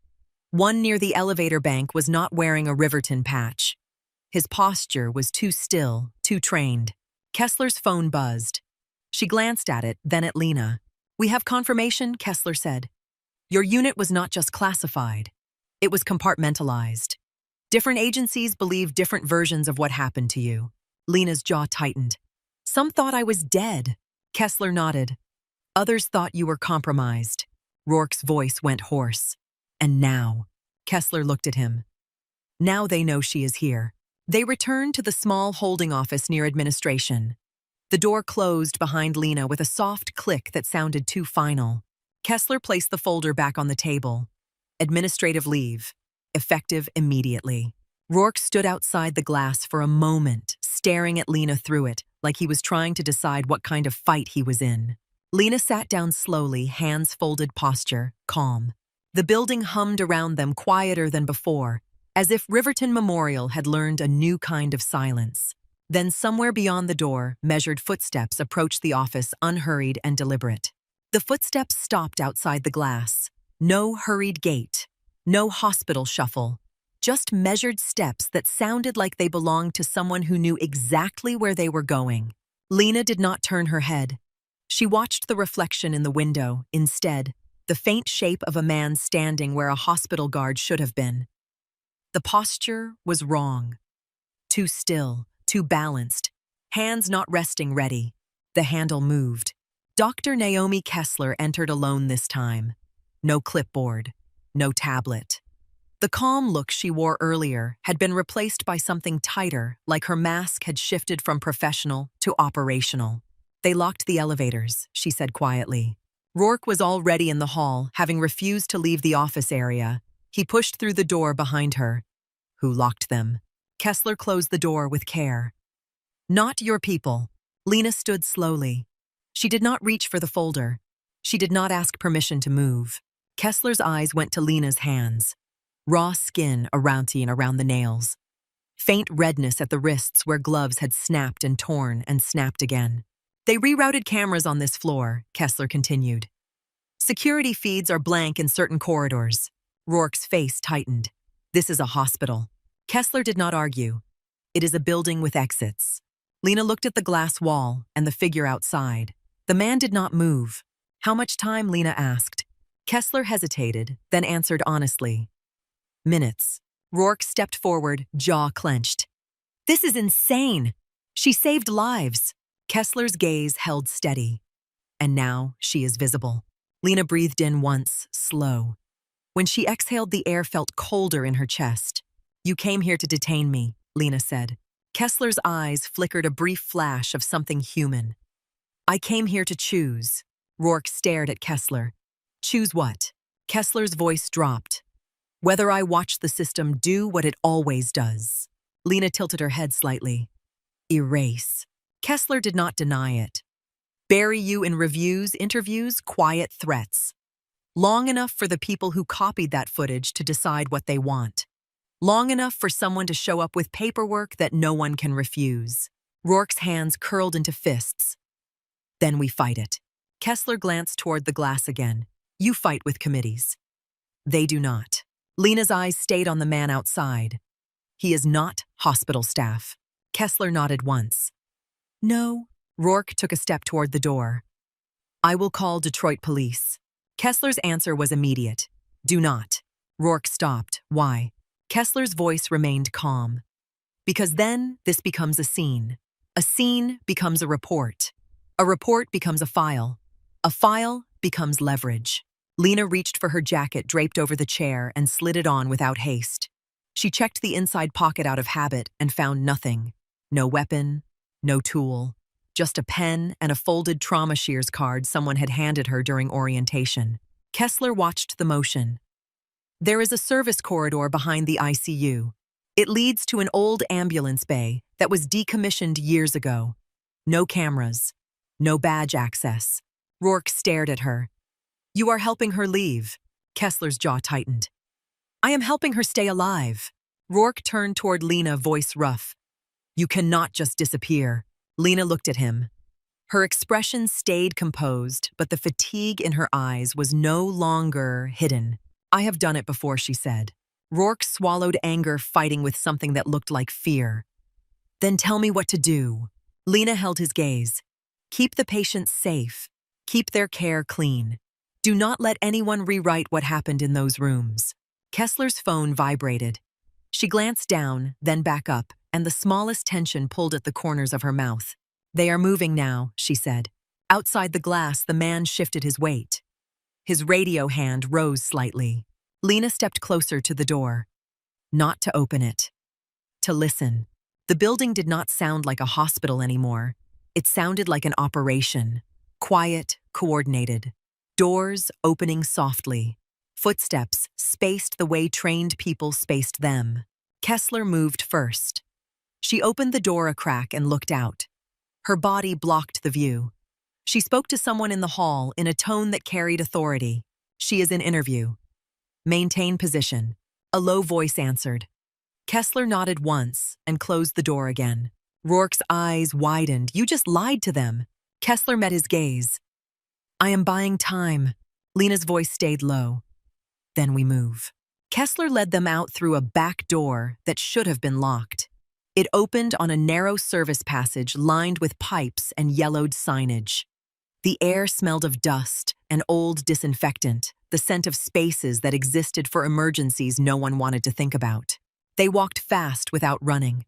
One near the elevator bank was not wearing a Riverton patch. His posture was too still, too trained. Kessler's phone buzzed. She glanced at it, then at Lena. We have confirmation, Kessler said. Your unit was not just classified. It was compartmentalized. Different agencies believe different versions of what happened to you. Lena's jaw tightened. Some thought I was dead. Kessler nodded. Others thought you were compromised. Rourke's voice went hoarse. And now, Kessler looked at him. Now they know she is here. They returned to the small holding office near administration. The door closed behind Lena with a soft click that sounded too final. Kessler placed the folder back on the table. Administrative leave. Effective immediately. Rourke stood outside the glass for a moment, staring at Lena through it, like he was trying to decide what kind of fight he was in. Lena sat down slowly, hands folded posture, calm. The building hummed around them, quieter than before, as if Riverton Memorial had learned a new kind of silence. Then somewhere beyond the door, measured footsteps approached the office, unhurried and deliberate. The footsteps stopped outside the glass. No hurried gait, no hospital shuffle, just measured steps that sounded like they belonged to someone who knew exactly where they were going. Lena did not turn her head. She watched the reflection in the window, instead, the faint shape of a man standing where a hospital guard should have been. The posture was wrong. Too still, too balanced, hands not resting ready. The handle moved. Dr. Naomi Kessler entered alone this time. No clipboard, no tablet. The calm look she wore earlier had been replaced by something tighter, like her mask had shifted from professional to operational. They locked the elevators, she said quietly. Rourke was already in the hall, having refused to leave the office area. He pushed through the door behind her. Who locked them? Kessler closed the door with care. Not your people. Lena stood slowly. She did not reach for the folder. She did not ask permission to move. Kessler's eyes went to Lena's hands. Raw skin around the nails. Faint redness at the wrists where gloves had snapped and torn and snapped again. They rerouted cameras on this floor, Kessler continued. Security feeds are blank in certain corridors. Rourke's face tightened. This is a hospital. Kessler did not argue. It is a building with exits. Lena looked at the glass wall and the figure outside. The man did not move. How much time? Lena asked. Kessler hesitated, then answered honestly. Minutes. Rourke stepped forward, jaw clenched. This is insane. She saved lives. Kessler's gaze held steady. And now she is visible. Lena breathed in once, slow. When she exhaled, the air felt colder in her chest. You came here to detain me, Lena said. Kessler's eyes flickered a brief flash of something human. I came here to choose. Rourke stared at Kessler. Choose what? Kessler's voice dropped. Whether I watch the system do what it always does. Lena tilted her head slightly. Erase. Kessler did not deny it. Bury you in reviews, interviews, quiet threats. Long enough for the people who copied that footage to decide what they want. Long enough for someone to show up with paperwork that no one can refuse. Rourke's hands curled into fists. Then we fight it. Kessler glanced toward the glass again. You fight with committees. They do not. Lena's eyes stayed on the man outside. He is not hospital staff. Kessler nodded once. No. Rourke took a step toward the door. I will call Detroit police. Kessler's answer was immediate. Do not. Rourke stopped. Why? Kessler's voice remained calm. Because then this becomes a scene. A scene becomes a report. A report becomes a file. A file becomes leverage. Lena reached for her jacket draped over the chair and slid it on without haste. She checked the inside pocket out of habit and found nothing. No weapon, no tool, just a pen and a folded trauma shears card someone had handed her during orientation. Kessler watched the motion. There is a service corridor behind the ICU. It leads to an old ambulance bay that was decommissioned years ago. No cameras, no badge access. Rourke stared at her. You are helping her leave. Kessler's jaw tightened. I am helping her stay alive. Rourke turned toward Lena, voice rough. You cannot just disappear. Lena looked at him. Her expression stayed composed, but the fatigue in her eyes was no longer hidden. I have done it before, she said. Rourke swallowed anger, fighting with something that looked like fear. Then tell me what to do. Lena held his gaze. Keep the patients safe. Keep their care clean. Do not let anyone rewrite what happened in those rooms. Kessler's phone vibrated. She glanced down, then back up, and the smallest tension pulled at the corners of her mouth. They are moving now, she said. Outside the glass, the man shifted his weight. His radio hand rose slightly. Lena stepped closer to the door. Not to open it. To listen. The building did not sound like a hospital anymore. It sounded like an operation. Quiet, coordinated. Doors opening softly. Footsteps spaced the way trained people spaced them. Kessler moved first. She opened the door a crack and looked out. Her body blocked the view. She spoke to someone in the hall in a tone that carried authority. She is in interview. Maintain position. A low voice answered. Kessler nodded once and closed the door again. Rourke's eyes widened. You just lied to them. Kessler met his gaze. I am buying time. Lena's voice stayed low. Then we move. Kessler led them out through a back door that should have been locked. It opened on a narrow service passage lined with pipes and yellowed signage. The air smelled of dust and old disinfectant, the scent of spaces that existed for emergencies no one wanted to think about. They walked fast without running.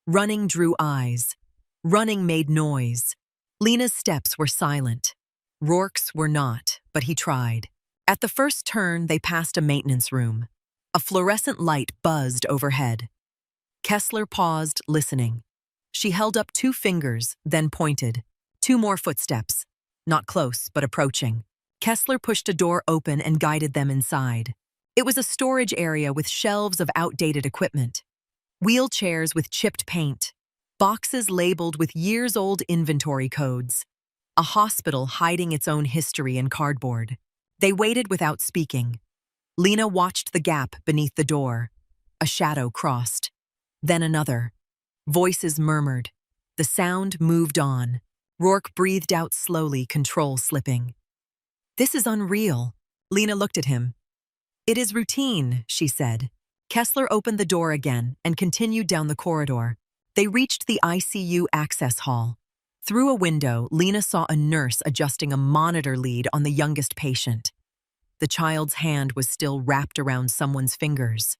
Running drew eyes. Running made noise. Lena's steps were silent. Rourke's were not, but he tried. At the first turn, they passed a maintenance room. A fluorescent light buzzed overhead. Kessler paused, listening. She held up 2 fingers, then pointed. 2 more footsteps. Not close, but approaching. Kessler pushed a door open and guided them inside. It was a storage area with shelves of outdated equipment. Wheelchairs with chipped paint, boxes labeled with years-old inventory codes, a hospital hiding its own history in cardboard. They waited without speaking. Lena watched the gap beneath the door. A shadow crossed. Then another. Voices murmured. The sound moved on. Rourke breathed out slowly, control slipping. "This is unreal." Lena looked at him. "It is routine," she said. Kessler opened the door again and continued down the corridor. They reached the ICU access hall. Through a window, Lena saw a nurse adjusting a monitor lead on the youngest patient. The child's hand was still wrapped around someone's fingers.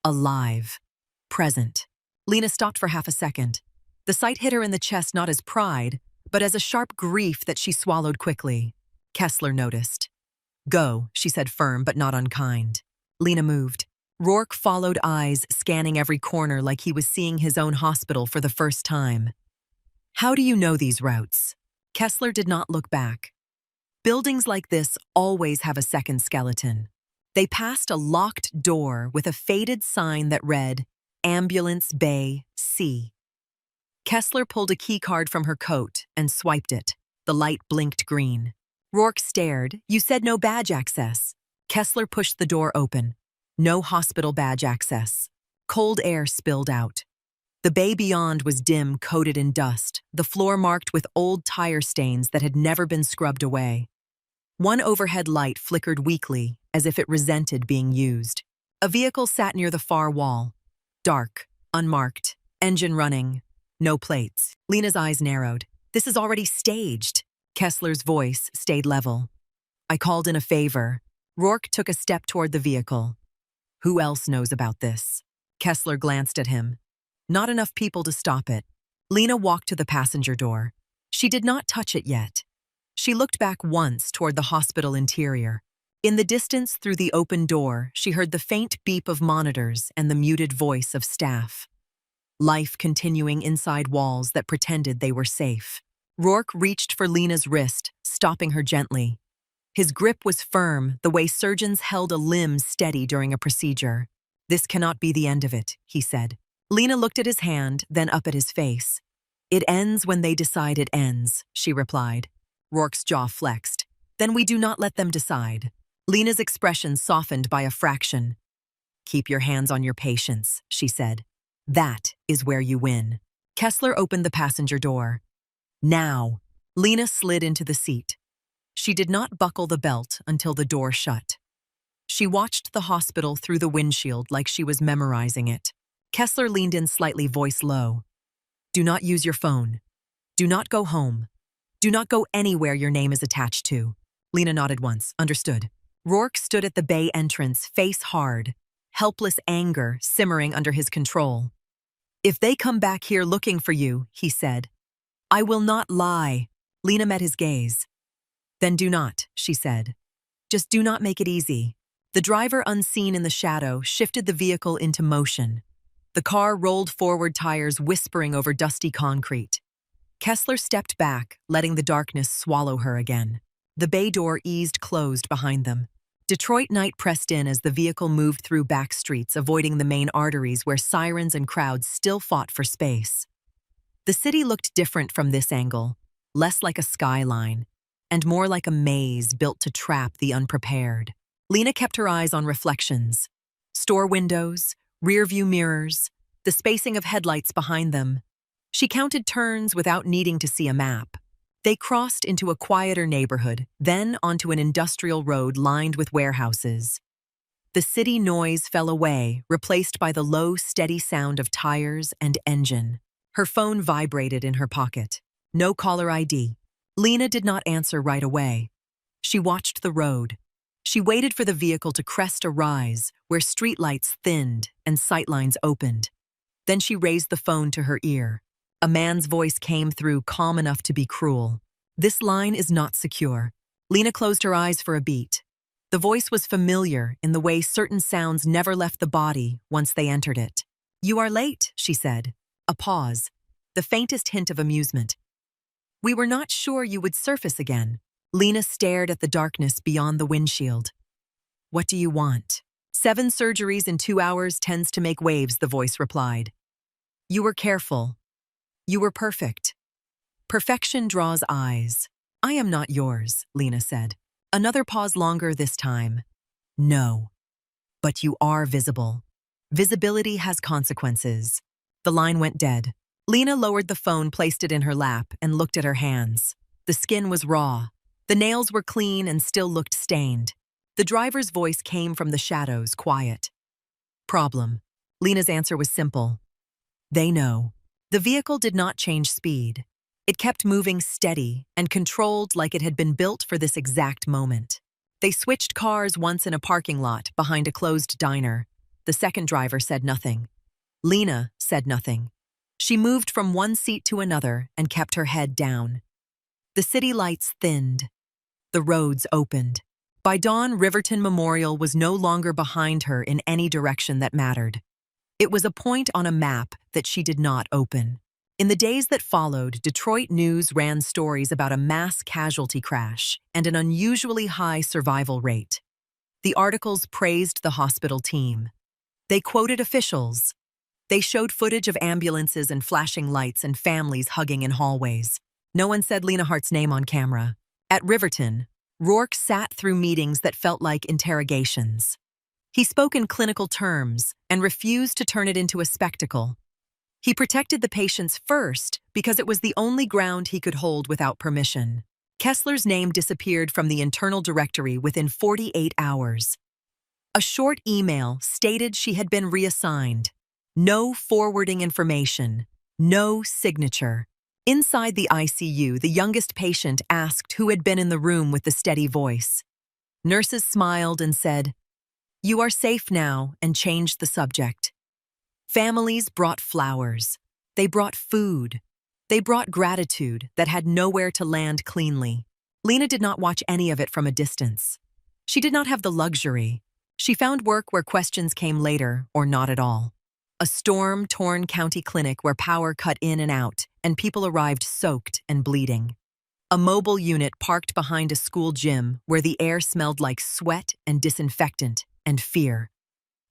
Alive. Present. Lena stopped for half a second. The sight hit her in the chest not as pride, but as a sharp grief that she swallowed quickly. Kessler noticed. "Go," she said, firm but not unkind. Lena moved. Rourke followed, eyes scanning every corner like he was seeing his own hospital for the first time. "How do you know these routes?" Kessler did not look back. Buildings like this always have a second skeleton. They passed a locked door with a faded sign that read, "Ambulance Bay C." Kessler pulled a key card from her coat and swiped it. The light blinked green. Rourke stared. "You said no badge access." Kessler pushed the door open. No hospital badge access. Cold air spilled out. The bay beyond was dim, coated in dust, the floor marked with old tire stains that had never been scrubbed away. One overhead light flickered weakly, as if it resented being used. A vehicle sat near the far wall. Dark, unmarked, engine running, no plates. Lena's eyes narrowed. "This is already staged." Kessler's voice stayed level. "I called in a favor." Rourke took a step toward the vehicle. "Who else knows about this?" Kessler glanced at him. "Not enough people to stop it." Lena walked to the passenger door. She did not touch it yet. She looked back once toward the hospital interior. In the distance through the open door, she heard the faint beep of monitors and the muted voice of staff. Life continuing inside walls that pretended they were safe. Rourke reached for Lena's wrist, stopping her gently. His grip was firm, the way surgeons held a limb steady during a procedure. "This cannot be the end of it," he said. Lena looked at his hand, then up at his face. "It ends when they decide it ends," she replied. Rourke's jaw flexed. "Then we do not let them decide." Lena's expression softened by a fraction. "Keep your hands on your patients," she said. "That is where you win." Kessler opened the passenger door. "Now." Lena slid into the seat. She did not buckle the belt until the door shut. She watched the hospital through the windshield like she was memorizing it. Kessler leaned in slightly, voice low. "Do not use your phone. Do not go home. Do not go anywhere your name is attached to." Lena nodded once. "Understood." Rourke stood at the bay entrance, face hard, helpless anger simmering under his control. "If they come back here looking for you," he said, "I will not lie." Lena met his gaze. "Then do not," she said. "Just do not make it easy." The driver, unseen in the shadow, shifted the vehicle into motion. The car rolled forward, tires whispering over dusty concrete. Kessler stepped back, letting the darkness swallow her again. The bay door eased closed behind them. Detroit night pressed in as the vehicle moved through back streets, avoiding the main arteries where sirens and crowds still fought for space. The city looked different from this angle, less like a skyline, and more like a maze built to trap the unprepared. Lena kept her eyes on reflections. Store windows, rearview mirrors, the spacing of headlights behind them. She counted turns without needing to see a map. They crossed into a quieter neighborhood, then onto an industrial road lined with warehouses. The city noise fell away, replaced by the low, steady sound of tires and engine. Her phone vibrated in her pocket. No caller ID. Lena did not answer right away. She watched the road. She waited for the vehicle to crest a rise where streetlights thinned and sightlines opened. Then she raised the phone to her ear. A man's voice came through, calm enough to be cruel. "This line is not secure." Lena closed her eyes for a beat. The voice was familiar in the way certain sounds never left the body once they entered it. "You are late," she said. A pause, the faintest hint of amusement. "We were not sure you would surface again." Lena stared at the darkness beyond the windshield. "What do you want?" 7 surgeries in 2 hours tends to make waves," the voice replied. You were careful. You were perfect. Perfection draws eyes. I am not yours, Lena said. Another pause longer this time. No. But you are visible. Visibility has consequences. The line went dead. Lena lowered the phone, placed it in her lap, and looked at her hands. The skin was raw. The nails were clean and still looked stained. The driver's voice came from the shadows, quiet. Problem. Lena's answer was simple. They know. The vehicle did not change speed. It kept moving steady and controlled like it had been built for this exact moment. They switched cars once in a parking lot behind a closed diner. The second driver said nothing. Lena said nothing. She moved from one seat to another and kept her head down. The city lights thinned. The roads opened. By dawn, Riverton Memorial was no longer behind her in any direction that mattered. It was a point on a map that she did not open. In the days that followed, Detroit news ran stories about a mass casualty crash and an unusually high survival rate. The articles praised the hospital team. They quoted officials. They showed footage of ambulances and flashing lights and families hugging in hallways. No one said Lena Hart's name on camera. At Riverton, Rourke sat through meetings that felt like interrogations. He spoke in clinical terms and refused to turn it into a spectacle. He protected the patients first because it was the only ground he could hold without permission. Kessler's name disappeared from the internal directory within 48 hours. A short email stated she had been reassigned. No forwarding information. No signature. Inside the ICU, the youngest patient asked who had been in the room with the steady voice. Nurses smiled and said, "You are safe now," and changed the subject. Families brought flowers. They brought food. They brought gratitude that had nowhere to land cleanly. Lena did not watch any of it from a distance. She did not have the luxury. She found work where questions came later or not at all. A storm-torn county clinic where power cut in and out, and people arrived soaked and bleeding. A mobile unit parked behind a school gym where the air smelled like sweat and disinfectant and fear.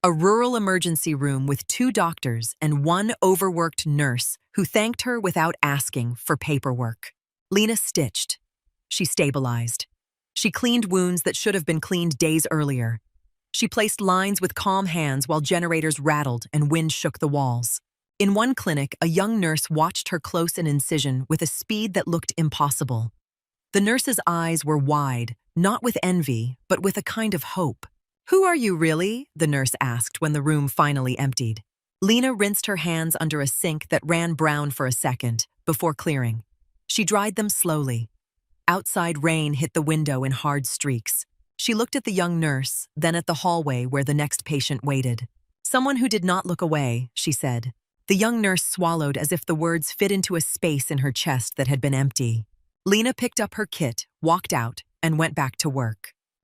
A rural emergency room with 2 doctors and 1 overworked nurse who thanked her without asking for paperwork. Lena stitched. She stabilized. She cleaned wounds that should have been cleaned days earlier. She placed lines with calm hands while generators rattled and wind shook the walls. In one clinic, a young nurse watched her close an incision with a speed that looked impossible. The nurse's eyes were wide, not with envy, but with a kind of hope. "Who are you really?" the nurse asked when the room finally emptied. Lena rinsed her hands under a sink that ran brown for a second before clearing. She dried them slowly. Outside rain hit the window in hard streaks. She looked at the young nurse, then at the hallway where the next patient waited. "Someone who did not look away," she said. The young nurse swallowed as if the words fit into a space in her chest that had been empty. Lena picked up her kit, walked out, and went back to work.